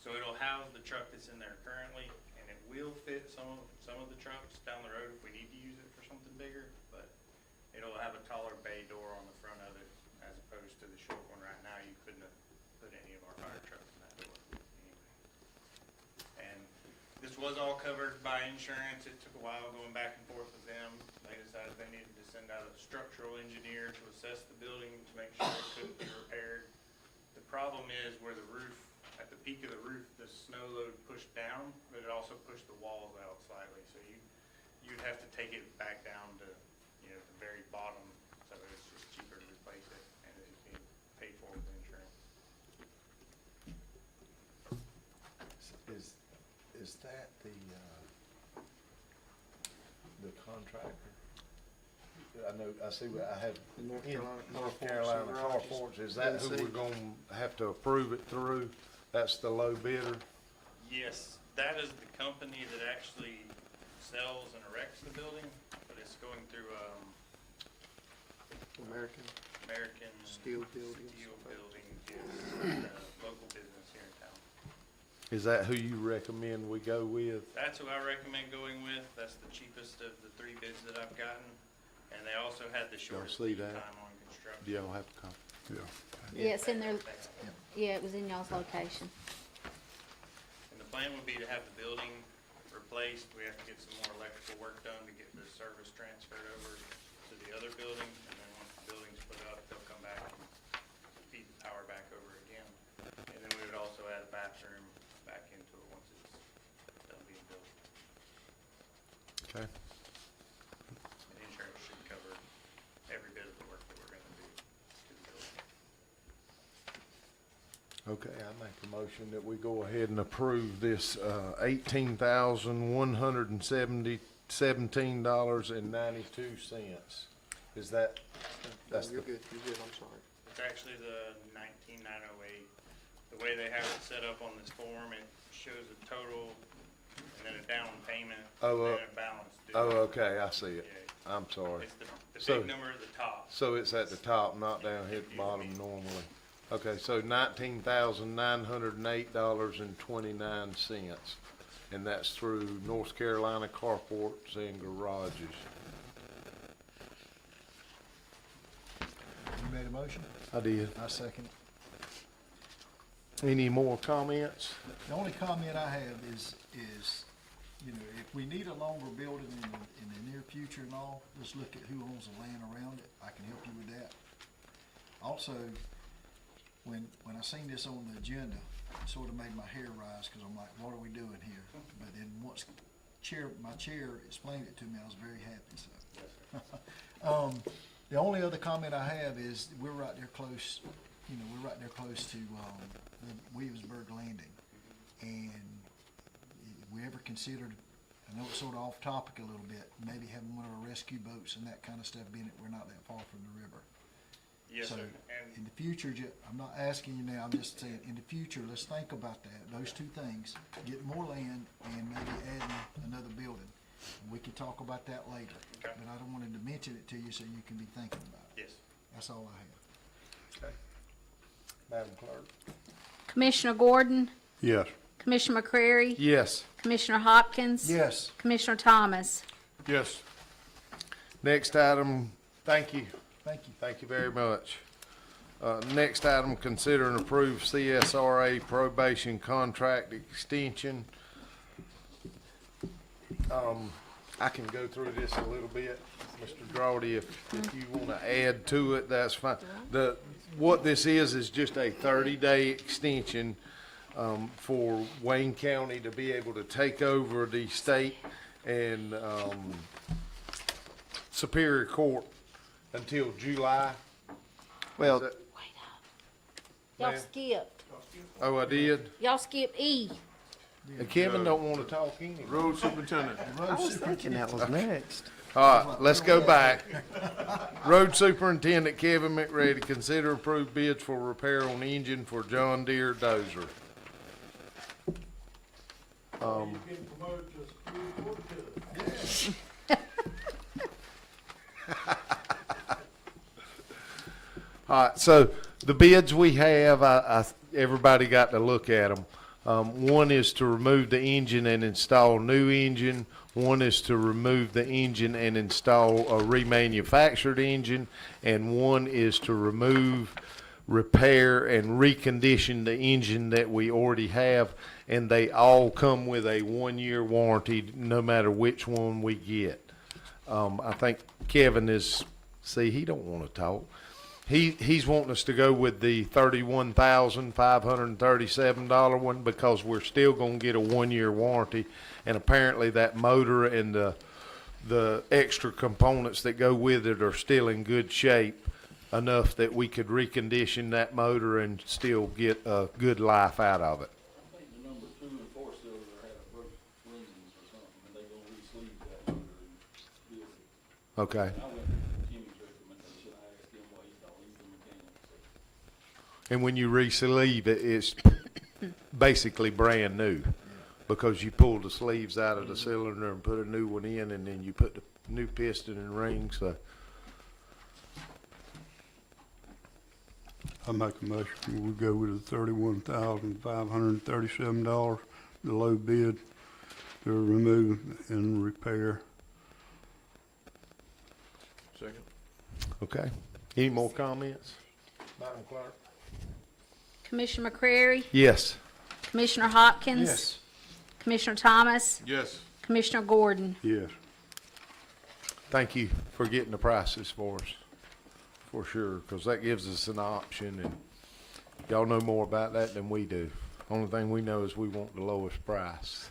So it'll house the truck that's in there currently, and it will fit some of the trucks down the road if we need to use it for something bigger, but it'll have a taller bay door on the front of it as opposed to the short one right now. You couldn't have put any of our fire trucks in that door anyway. And this was all covered by insurance. It took a while going back and forth with them. They decided they needed to send out a structural engineer to assess the building to make sure it couldn't be repaired. The problem is where the roof, at the peak of the roof, the snow load pushed down, but it also pushed the walls out slightly. So you'd have to take it back down to, the very bottom. So it's just cheaper to replace it, and it can pay for with insurance. Is that the contractor? I see, I have North Carolina Carports. Is that who we're gonna have to approve it through? That's the low bidder? Yes, that is the company that actually sells and erects the building, but it's going through, American. American Steel buildings. Steel Buildings is local business here in town. Is that who you recommend we go with? That's who I recommend going with. That's the cheapest of the 3 bids that I've gotten. And they also had the shortest see lead that? time on construction. Do y'all have a copy? Yeah. Yeah, it's in there, yeah, it was in y'all's location. And the plan would be to have the building replaced. We have to get some more electrical work done to get the service transferred over to the other building. And then once the building's put up, they'll come back and feed the power back over again. And then we would also add a bathroom back into it once it's done being built. Okay. And insurance should cover every bit of the work that we're gonna do to the building. Okay, I make a motion that we go ahead and approve this, $18,117.92. Is that, that's You're the, good, I'm sorry. It's actually the 19908. The way they have it set up on this form, it shows a total and then a down payment Oh, and then a balance due. oh, okay, I see it. Yeah, I'm sorry. it's the So- big number at the top. So it's at the top, not down here at the bottom normally. Okay, so $19,908.29, and that's through North Carolina Carports and Garages. You made a motion? I did. I second it. Any more comments? The only comment I have is, you know, if we need a longer building in the near future and all, just look at who owns the land around it. I can help you with that. Also, when I seen this on the agenda, it sort of made my hair rise, cause I'm like, what are we doing here? But then once my chair explained it to me, I was very happy, so. The only other comment I have is, we're right there close, you know, we're right there close to, the Williamsburg Landing. And if we ever considered, I know it's sort of off topic a little bit, maybe having one of our rescue boats and that kind of stuff being it, we're not that far from the river. Yes, So, sir. in And the future, I'm not asking you now, I'm just saying, in the future, let's think about that, those two things, get more land and maybe adding another building. We can talk about that later, Okay. but I don't wanted to mention it to you so you can be thinking about it. yes, That's all I have. Okay. Madam Clerk? Commissioner Gordon, Yes. Commissioner McCrary, Yes. Commissioner Hopkins. Yes. Commissioner Thomas. Yes. Next item, thank you. Thank you. Thank you very much. Next item, consider and approve CSRA probation contract extension. I can go through this a little bit, Mr. Drawdy, if you want to add to it, that's fine. What this is just a 30-day extension for Wayne County to be able to take over the state and Superior Court until July. Well, Is that- Y'all Ma'am? skipped. Oh, I did? Y'all skipped E. And Kevin don't want to talk anyway. Road superintendent. I was thinking that was next. All right, let's go back. Road Superintendent Kevin McReady, consider approved bids for repair on engine for John Deere dozer. All right, so the bids we have, everybody got to look at them. One is to remove the engine and install new engine. One is to remove the engine and install a remanufactured engine. And one is to remove, repair, and recondition the engine that we already have. And they all come with a 1-year warranty, no matter which one we get. I think Kevin is, see, he don't want to talk. He's wanting us to go with the $31,537 one because we're still gonna get a 1-year warranty. And apparently that motor and the extra components that go with it are still in good shape enough that we could recondition that motor and still get a good life out of it. I think the number 2 and 4 cylinder had a broke rings or something, and they gonna re-sleeve that motor and build it. Okay. I went with Jimmy's recommendation, I asked him why he's not leaving the mechanic, so. And when you re-sleeve it, it's basically brand new because you pull the sleeves out of the cylinder and put a new one in, and then you put the new piston and ring. So I make a motion, we go with the $31,537, the low bid to remove and repair. Second. Okay. Any more comments? Madam Clerk? Commissioner McCrary? Yes. Commissioner Hopkins? Commissioner Thomas? Yes. Commissioner Gordon? Yes. Thank you for getting the prices for us, for sure, because that gives us an option, and y'all know more about that than we do. Only thing we know is we want the lowest price.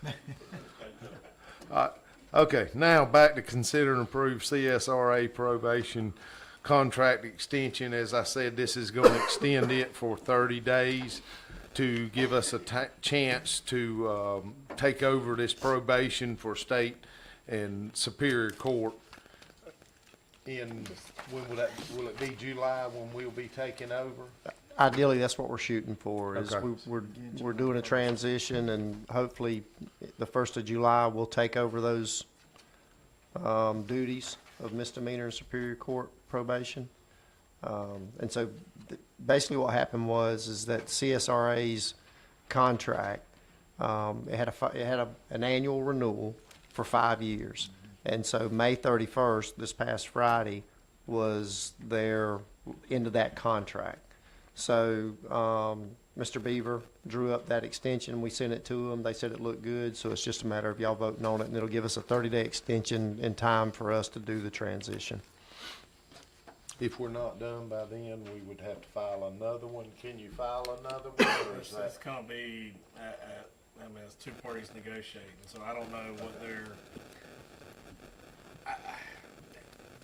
Okay, now back to consider and approve CSRA probation contract extension. As I said, this is going to extend it for 30 days to give us a chance to take over this probation for state and Superior Court. When will it be July when we'll be taking over? Ideally, that's what we're shooting for, is Okay. we're doing a transition, and hopefully the 1st of July, we'll take over those duties of misdemeanor and Superior Court probation. And so basically what happened is that CSRA's contract, it had an annual renewal for 5 years. And so May 31st, this past Friday, was their end of that contract. So Mr. Beaver drew up that extension. We sent it to them. They said it looked good. So it's just a matter of y'all voting on it, and it'll give us a 30-day extension in time for us to do the transition. If we're not done by then, we would have to file another one. Can you file another one, or is that? It's gonna be, I mean, it's two parties negotiating, so I don't know what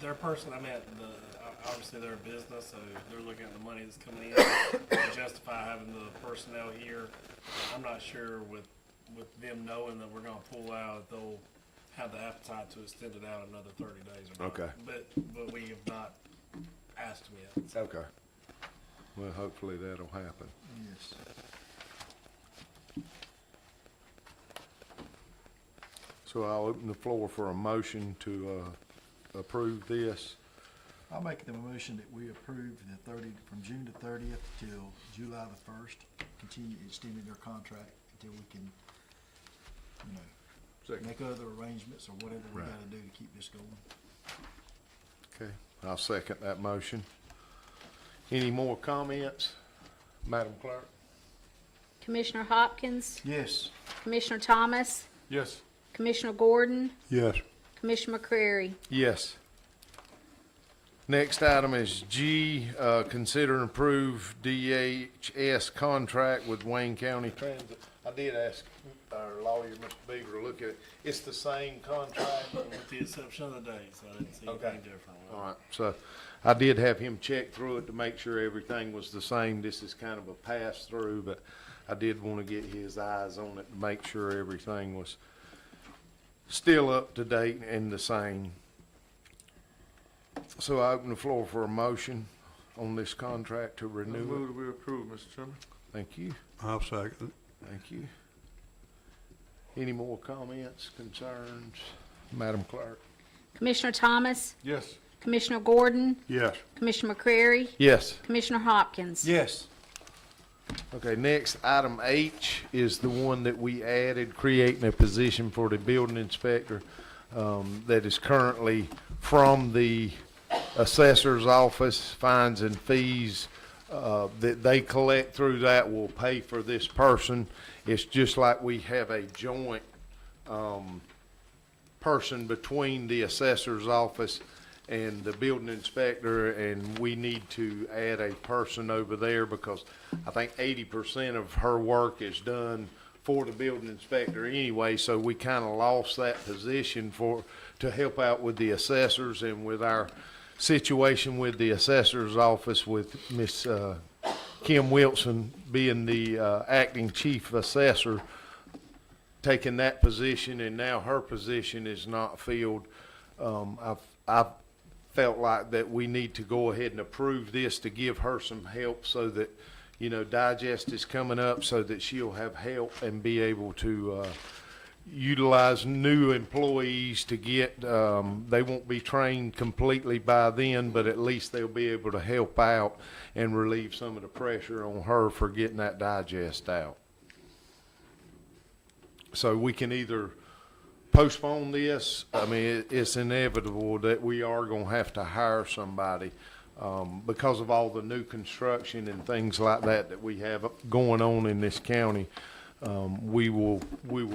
their person, I mean, obviously they're a business, so they're looking at the money that's coming in to justify having the personnel here. I'm not sure with them knowing that we're gonna pull out, they'll have the appetite to extend it out another 30 days or not. Okay. But we have not asked them yet. Okay. Well, hopefully that'll happen. Yes. So I'll open the floor for a motion to approve this. I'll make the motion that we approve from June the 30th till July the 1st, continue extending their contract until we can, Second. make other arrangements or whatever we Right. gotta do to keep this going. Okay. I'll second that motion. Any more comments? Madam Clerk? Commissioner Hopkins? Yes. Commissioner Thomas? Yes. Commissioner Gordon? Yes. Commissioner McCrary? Yes. Next item is G, consider and approve DHS contract with Wayne County Transit. I did ask our lawyer, Mr. Beaver, to look at it. It's the same contract. With the exception of the dates, I didn't see Okay. anything different. All right, so I did have him check through it to make sure everything was the same. This is kind of a pass-through, but I did want to get his eyes on it to make sure everything was still up to date and the same. So I open the floor for a motion on this contract to I renew it. move that we approve, Mr. Chairman. Thank you, I'll second it. thank you. Any more comments, concerns? Madam Clerk? Commissioner Thomas? Yes. Commissioner Gordon? Yes. Commissioner McCrary? Yes. Commissioner Hopkins? Yes. Okay, next, item H is the one that we added, creating a position for the building inspector that is currently from the assessor's office. Fines and fees that they collect through that will pay for this person. It's just like we have a joint person between the assessor's office and the building inspector, and we need to add a person over there because I think 80% of her work is done for the building inspector anyway, so we kind of lost that position to help out with the assessors and with our situation with the assessor's office with Miss Kim Wilson being the acting chief assessor, taking that position, and now her position is not filled. I've felt like that we need to go ahead and approve this to give her some help so that, Digest is coming up so that she'll have help and be able to utilize new employees to get, they won't be trained completely by then, but at least they'll be able to help out and relieve some of the pressure on her for getting that digest out. So we can either postpone this. I mean, it's inevitable that we are gonna have to hire somebody, because of all the new construction and things like that we have going on in this county. We will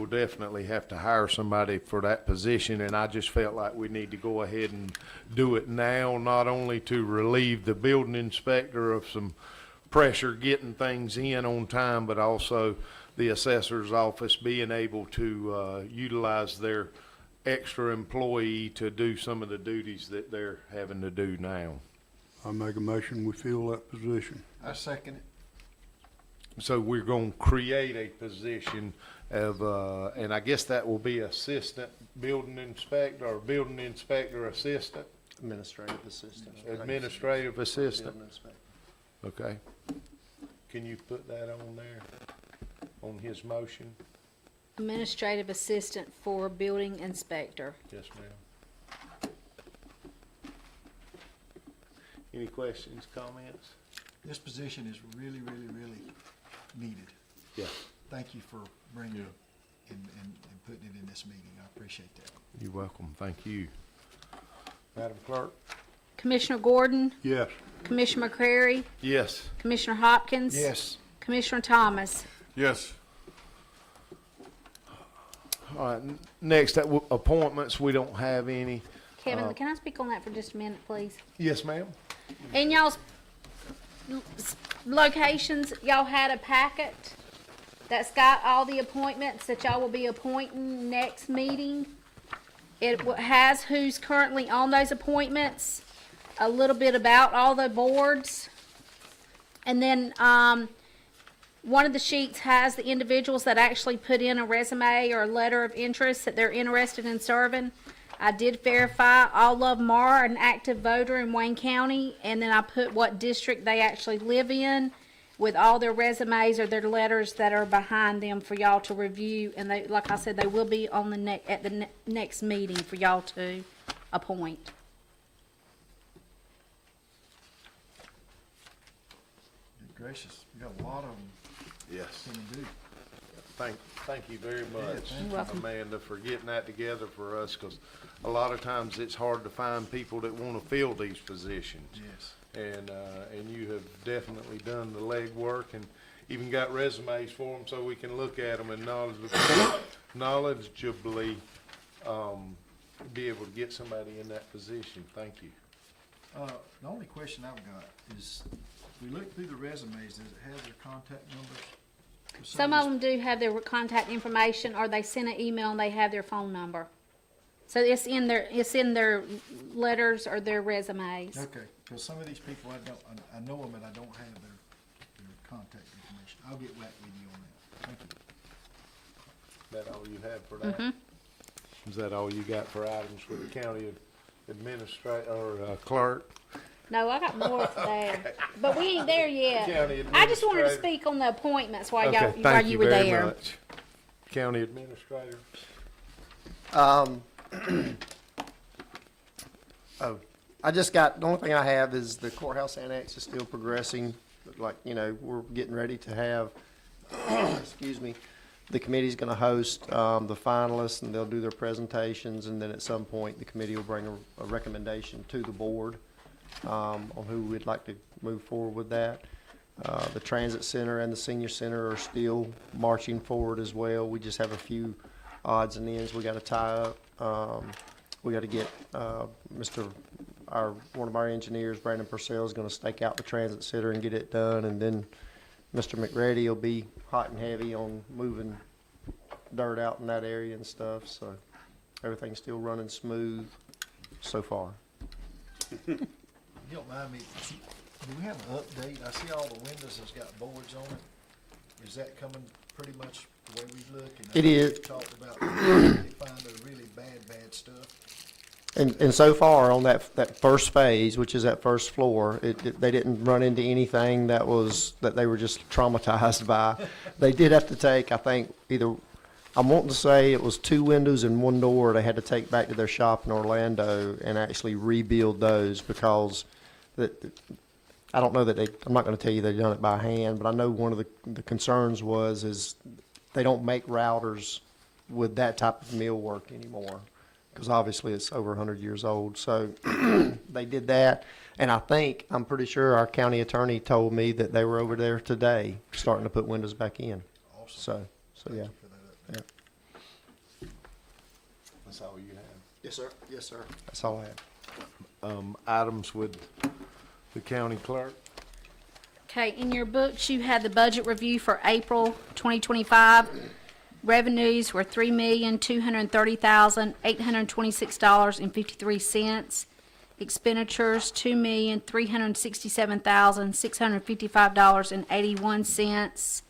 definitely have to hire somebody for that position, and I just felt like we need to go ahead and do it now, not only to relieve the building inspector of some pressure getting things in on time, but also the assessor's office being able to utilize their extra employee to do some of the duties that they're having to do now. I make a motion, we fill that position. I second it. So we're going to create a position of, and I guess that will be assistant building inspector or building inspector assistant, Administrative assistant. administrative assistant. Building inspector. Okay. Can you put that on there, on his motion? Administrative assistant for building inspector. Yes, ma'am. Any questions, comments? This position is really, really, really needed. Yeah. Thank you for bringing it and putting it in this meeting. I appreciate that. You're welcome. Thank you. Madam Clerk? Commissioner Gordon, Yes. Commissioner McCrary, Yes. Commissioner Hopkins. Yes. Commissioner Thomas. Yes. All right, next, appointments, we don't have any. Kevin, can I speak on that for just a minute, please? Yes, ma'am. In y'all's locations, y'all had a packet that's got all the appointments that y'all will be appointing next meeting. It has who's currently on those appointments, a little bit about all the boards. And then, one of the sheets has the individuals that actually put in a resume or a letter of interest that they're interested in serving. I did verify all of them are an active voter in Wayne County, and then I put what district they actually live in with all their resumes or their letters that are behind them for y'all to review. And they, like I said, they will be on the at the next meeting for y'all to appoint. Good gracious, we got a lot of them Yes. to do. Thank you very much, thank you. Welcome. Amanda, for getting that together for us, because a lot of times it's hard to find people that want to fill these positions. Yes. And you have definitely done the legwork and even got resumes for them so we can look at them and knowledgeably be able to get somebody in that position. Thank you. The only question I've got is, we look through the resumes, does it have their contact numbers? For Some of these- them do have their contact information, or they send an email and they have their phone number. So it's in their letters or their resumes. Okay, because some of these people, I know them, and I don't have their contact information. I'll get back with you on that. Thank you. That all you had for that? Is that all you got for items for the county administrator or clerk? No, I got more there, but we ain't there yet. County I just wanted to administrator. speak on the appointments while Okay, y'all, thank while you were very there. much. County administrator? I just got, the only thing I have is the courthouse annex is still progressing. Like, we're getting ready to have, excuse me, the committee's gonna host, the finalists, and they'll do their presentations, and then at some point, the committee will bring a recommendation to the board, on who we'd like to move forward with that. The transit center and the senior center are still marching forward as well. We just have a few odds and ends we gotta tie up. We gotta get, one of our engineers, Brandon Purcell, is gonna stake out the transit center and get it done, and then Mr. McReady will be hot and heavy on moving dirt out in that area and stuff, so everything's still running smooth so far. You don't mind me, do we have an update? I see all the windows has got boards on it. Is that coming pretty much the way we look? And I It know is. you talked about, they find the really bad stuff. And so far on that first phase, which is that first floor, they didn't run into anything that they were just traumatized by. They did have to take, I think, I'm wanting to say it was 2 windows and 1 door they had to take back to their shop in Orlando and actually rebuild those because I don't know that I'm not gonna tell you they've done it by hand, but I know one of the concerns is they don't make routers with that type of millwork anymore, because obviously it's over 100 years old. So they did that, and I'm pretty sure our county attorney told me that they were over there today starting to put windows back in. So yeah. That's all you have. Yes, sir. Yes, sir. That's all I have. Items with the county clerk. Okay, in your books, you had the budget review for April 2025. Revenues were $3,230,826.53. Expenditures, $2,367,655.81.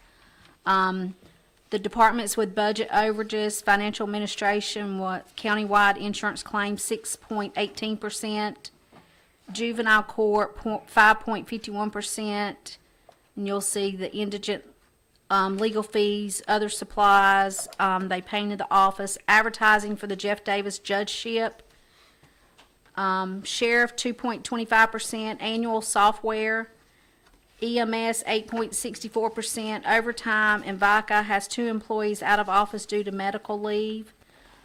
The departments with budget overages, financial administration, countywide insurance claims, 6.18%. Juvenile court, 5.51%. And you'll see the indigent legal fees, other supplies, they painted the office, advertising for the Jeff Davis judgeship, sheriff 2.25%, annual software, EMS 8.64%, overtime, and VICA has 2 employees out of office due to medical leave,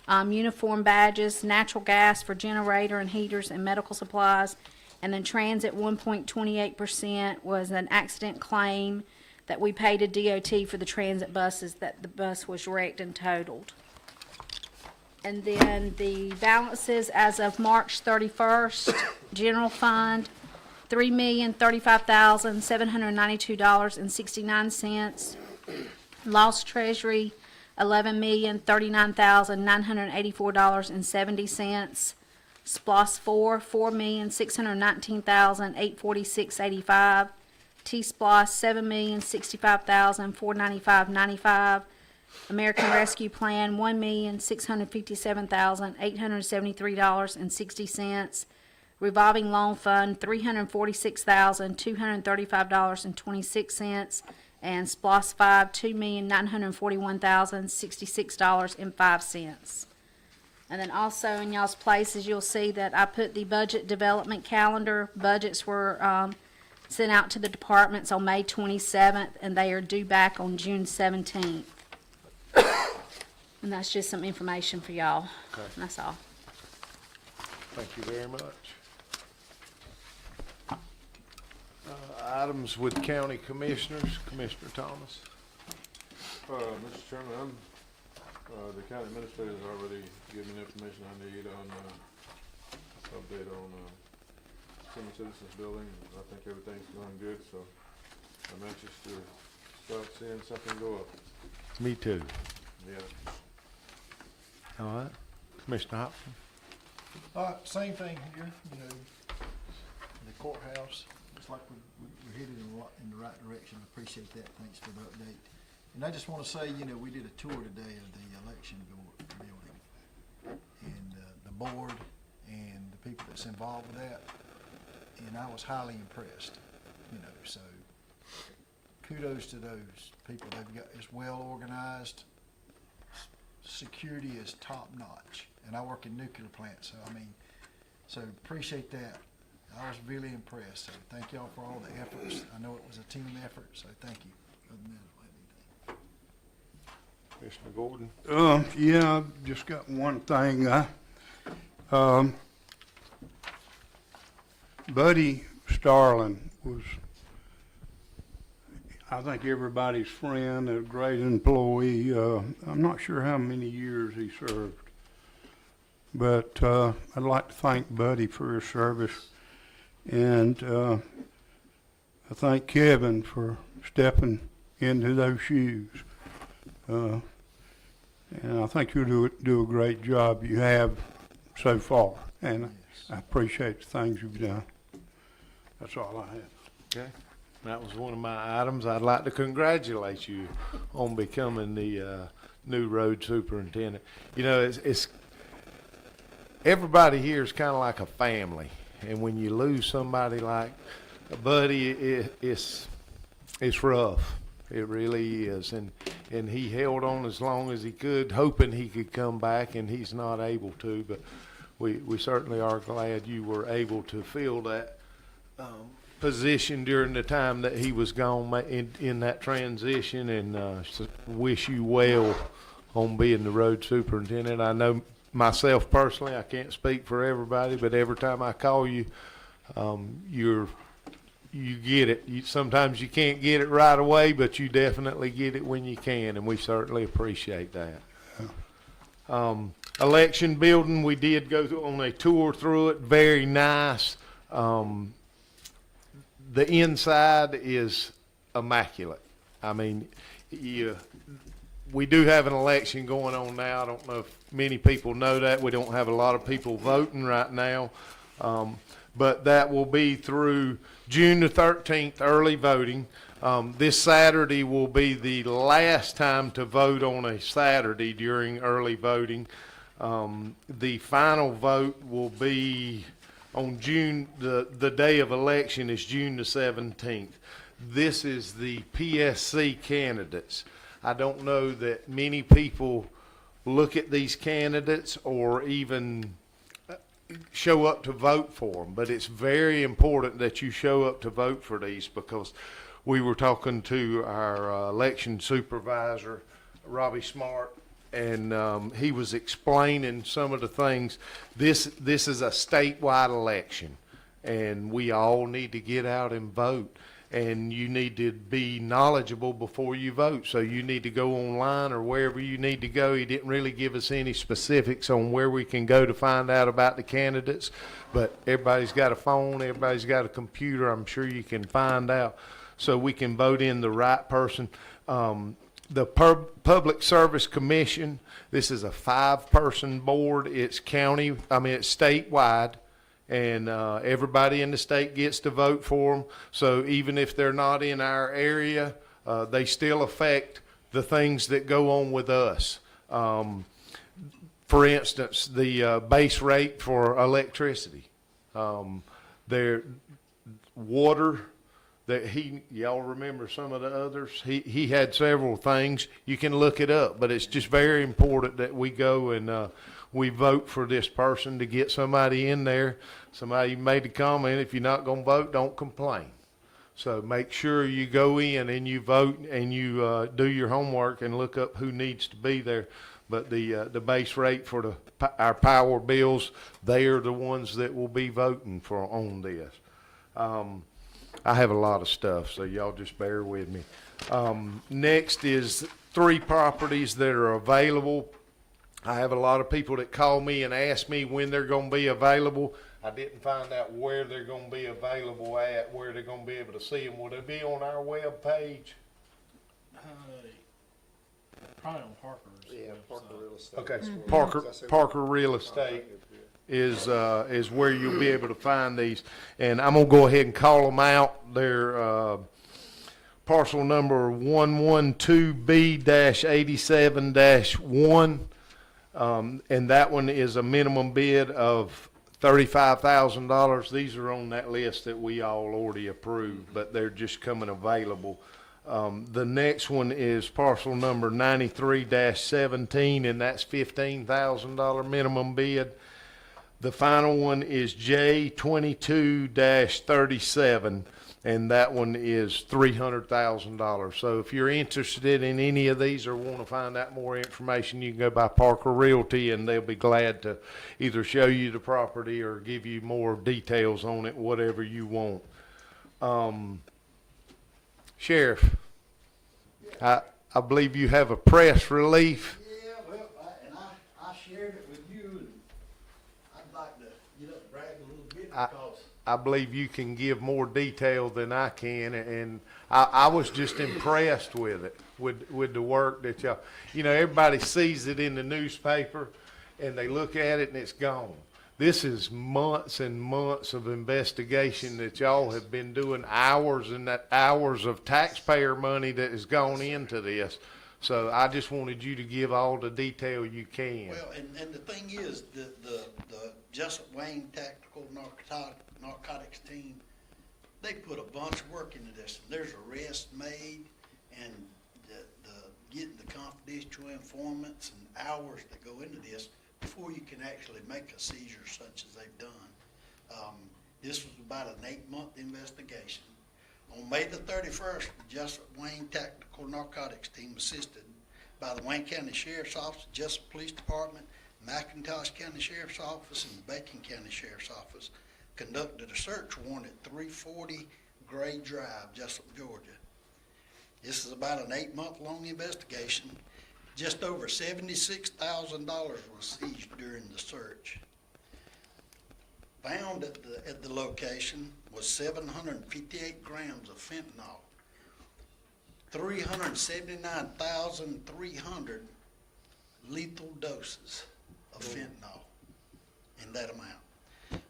uniform badges, natural gas for generator and heaters and medical supplies, and then transit 1.28% was an accident claim that we paid to DOT for the transit buses, that the bus was wrecked and totaled. And then the balances as of March 31st, general fund, $3,035,792.69. Lost treasury, $11,039,984.70. SPOS 4, $4,619,846.85. T-SPLOS, $7,065,495.95. American Rescue Plan, $1,657,873.60. Revolving Loan Fund, $346,235.26. And SPLOS 5, $2,941,066.05. And then also in y'all's places, you'll see that I put the budget development calendar. Budgets were sent out to the departments on May 27th, and they are due back on June 17th. And that's just some information for y'all. Okay. That's all. Thank you very much. Items with county commissioners, Commissioner Thomas. Mr. Chairman, the county administrator's already given me the information I need on, update on, Senior Citizens Building. I think everything's going good, so I'm anxious to start seeing something go up. Me too. Yeah. All right. Commissioner Hopson. Same thing here, the courthouse, looks like we're headed in the right direction. I appreciate that. Thanks for the update. And I just want to say, we did a tour today of the election building and the board and the people that's involved with that. And I was highly impressed, so kudos to those people. It's well organized. Security is top notch. And I work in nuclear plants, so appreciate that. I was really impressed. So thank y'all for all the efforts. I know it was a team effort, so thank you. Other than that, I don't have anything. Commissioner Gordon. Yeah, I've just got one thing. Buddy Starling was, I think, everybody's friend, a great employee. I'm not sure how many years he served, but I'd like to thank Buddy for his service, and I thank Kevin for stepping into those shoes. And I think you'll do a great job. You have so far, and I appreciate the things you've done. That's all I have. Okay. That was one of my items. I'd like to congratulate you on becoming the new road superintendent. It's everybody here is kind of like a family, and when you lose somebody like a Buddy, it's rough. It really is, and and he held on as long as he could, hoping he could come back, and he's not able to, but we certainly are glad you were able to fill that position during the time that he was gone in that transition, and wish you well on being the road superintendent. I know myself personally, I can't speak for everybody, but every time I call you, you get it. Sometimes you can't get it right away, but you definitely get it when you can, and we certainly appreciate that. Election building, we did go on a tour through it. Very nice. The inside is immaculate. I mean, we do have an election going on now. I don't know if many people know that. We don't have a lot of people voting right now. But that will be through June the 13th, early voting. This Saturday will be the last time to vote on a Saturday during early voting. The final vote will be on June, the day of election is June the 17th. This is the PSC candidates. I don't know that many people look at these candidates or even show up to vote for them, but it's very important that you show up to vote for these, because we were talking to our election supervisor, Robbie Smart, and he was explaining some of the things. This is a statewide election, and we all need to get out and vote. And you need to be knowledgeable before you vote. So you need to go online or wherever you need to go. He didn't really give us any specifics on where we can go to find out about the candidates, but everybody's got a phone, everybody's got a computer. I'm sure you can find out so we can vote in the right person. The Public Service Commission, this is a 5-person board. It's it's statewide. And everybody in the state gets to vote for them. So even if they're not in our area, they still affect the things that go on with us. For instance, the base rate for electricity, their water, y'all remember some of the others? He had several things. You can look it up, but it's just very important that we go and we vote for this person to get somebody in there. Somebody made the comment, if you're not going to vote, don't complain. So make sure you go in and you vote and you do your homework and look up who needs to be there. But the base rate for our power bills, they are the ones that will be voting for on this. I have a lot of stuff, so y'all just bear with me. Next is 3 properties that are available. I have a lot of people that call me and ask me when they're going to be available. I didn't find out where they're going to be available at, where they're going to be able to see them. Will they be on our web page? Probably on Parker's. Yeah, Parker Real Estate. Okay, Parker Real Estate is where you'll be able to find these. And I'm going to go ahead and call them out. They're parcel number 112B-87-1. And that one is a minimum bid of $35,000. These are on that list that we all already approved, but they're just coming available. The next one is parcel number 93-17, and that's $15,000 minimum bid. The final one is J22-37, and that one is $300,000. So if you're interested in any of these or want to find out more information, you can go by Parker Realty, and they'll be glad to either show you the property or give you more details on it, whatever you want. Sheriff, I believe you have a press relief. Yeah, well, I shared it with you, and I'd like to get up and brag a little bit because I believe you can give more detail than I can, and I was just impressed with it, with the work that y'all, everybody sees it in the newspaper, and they look at it and it's gone. This is months and months of investigation that y'all have been doing, hours of taxpayer money that has gone into this. So I just wanted you to give all the detail you can. well, and the thing is, the Jessup Wayne Tactical Narcotics team, they put a bunch of work into this. There's arrests made, and the getting the confidential informants and hours that go into this before you can actually make a seizure such as they've done. This was about an 8-month investigation. On May the 31st, the Jessup Wayne Tactical Narcotics Team, assisted by the Wayne County Sheriff's Office, Jessup Police Department, McIntosh County Sheriff's Office, and Bacon County Sheriff's Office, conducted a search warrant at 340 Gray Drive, Jessup, Georgia. This is about an 8-month-long investigation. Just over $76,000 was seized during the search. Found at the location was 758 grams of fentanyl, 379,300 lethal doses of fentanyl in that amount.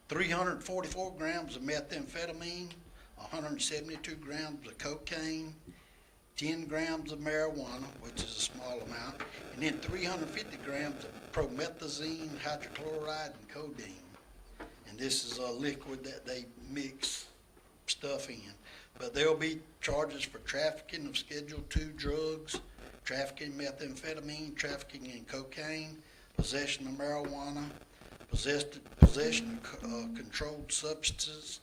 344 grams of methamphetamine, 172 grams of cocaine, 10 grams of marijuana, which is a small amount, and then 350 grams of promethazine, hydrochloride, and codeine. And this is a liquid that they mix stuff in. But there'll be charges for trafficking of Schedule II drugs, trafficking methamphetamine, trafficking in cocaine, possession of marijuana, possession of controlled substances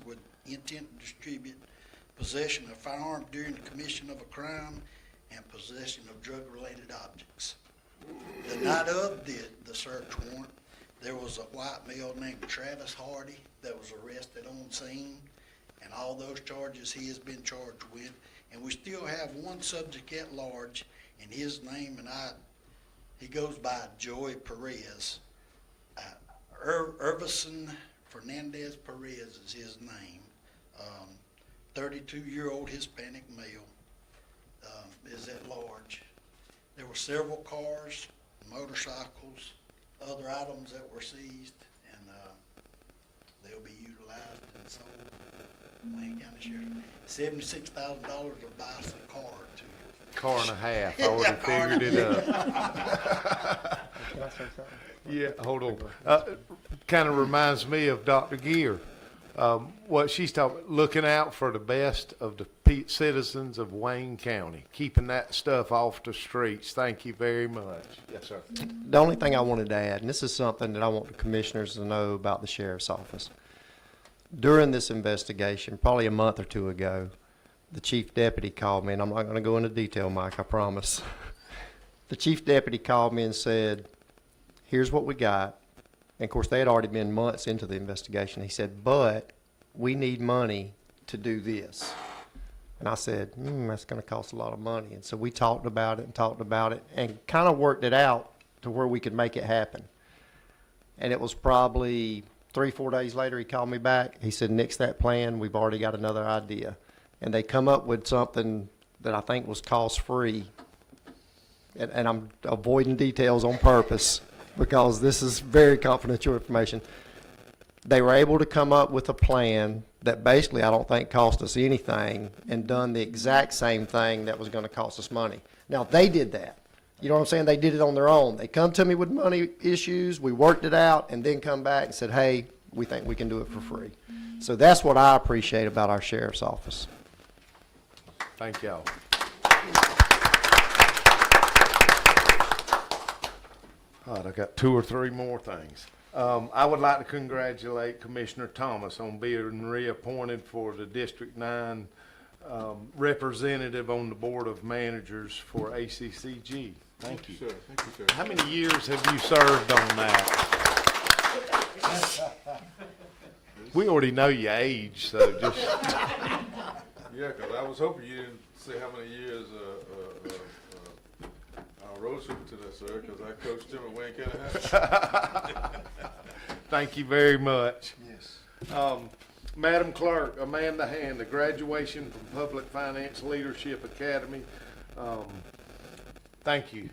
with intent to distribute, possession of firearms during the commission of a crime, and possession of drug-related objects. The night of the search warrant, there was a white male named Travis Hardy that was arrested on scene, and all those charges he has been charged with. And we still have one subject at large, and his name, he goes by Joey Perez. Irvison Fernandez Perez is his name. 32-year-old Hispanic male is at large. There were several cars, motorcycles, other items that were seized, and they'll be utilized and sold. Wayne County Sheriff, $76,000 to buy some car too. Car and a half, I already figured it up. Can I say something? Yeah, hold on. Kind of reminds me of Dr. Gear. What she's talking, looking out for the best of the citizens of Wayne County, keeping that stuff off the streets. Thank you very much. Yes, sir. The only thing I wanted to add, and this is something that I want the commissioners to know about the sheriff's office. During this investigation, probably a month or two ago, the chief deputy called me, and I'm not going to go into detail, Mike, I promise. The chief deputy called me and said, here's what we got. And of course, they had already been months into the investigation. He said, but we need money to do this. And I said, that's going to cost a lot of money. And so we talked about it and kind of worked it out to where we could make it happen. And it was probably 3-4 days later, he called me back. He said, nix that plan. We've already got another idea. And they come up with something that I think was cost-free. And I'm avoiding details on purpose because this is very confidential information. They were able to come up with a plan that basically I don't think cost us anything and done the exact same thing that was going to cost us money. Now, they did that. You know what I'm saying? They did it on their own. They come to me with money issues, we worked it out, and then come back and said, hey, we think we can do it for free. So that's what I appreciate about our sheriff's office. Thank y'all. All right, I got 2 or 3 more things. I would like to congratulate Commissioner Thomas on being reappointed for the District 9 representative on the Board of Managers for ACCG. Thank you. Sir, thank you, sir. How many years have you served on that? We already know your age, so just. Yeah, 'cause I was hoping you didn't say how many years, I road superintendent, sir, 'cause I coached him at Wayne County High. Thank you very much. Yes. Madam Clerk, Amanda Hand, the graduation from Public Finance Leadership Academy. Thank you.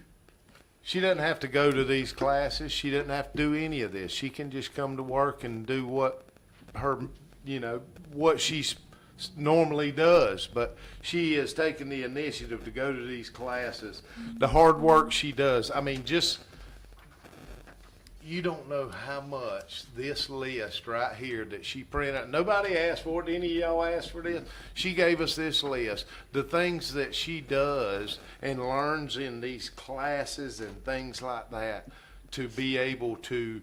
She doesn't have to go to these classes. She doesn't have to do any of this. She can just come to work and do what what she normally does. But she has taken the initiative to go to these classes. The hard work she does. I mean, you don't know how much this list right here that she printed, nobody asked for it, any of y'all asked for this? She gave us this list, the things that she does and learns in these classes and things like that to be able to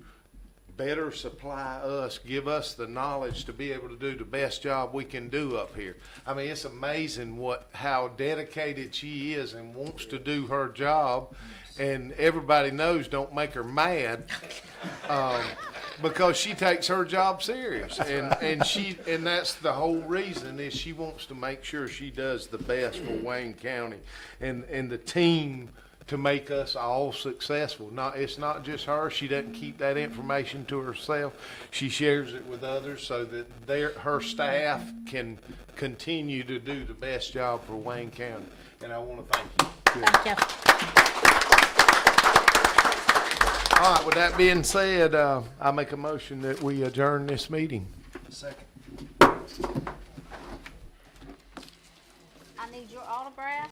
better supply us, give us the knowledge to be able to do the best job we can do up here. I mean, it's amazing how dedicated she is and wants to do her job. And everybody knows, don't make her mad, because she takes her job serious. And that's the whole reason, is she wants to make sure she does the best for Wayne County and the team to make us all successful. It's not just her. She doesn't keep that information to herself. She shares it with others so that her staff can continue to do the best job for Wayne County. And I want to thank you. Thank you. All right, with that being said, I make a motion that we adjourn this meeting. Second. I need your autograph.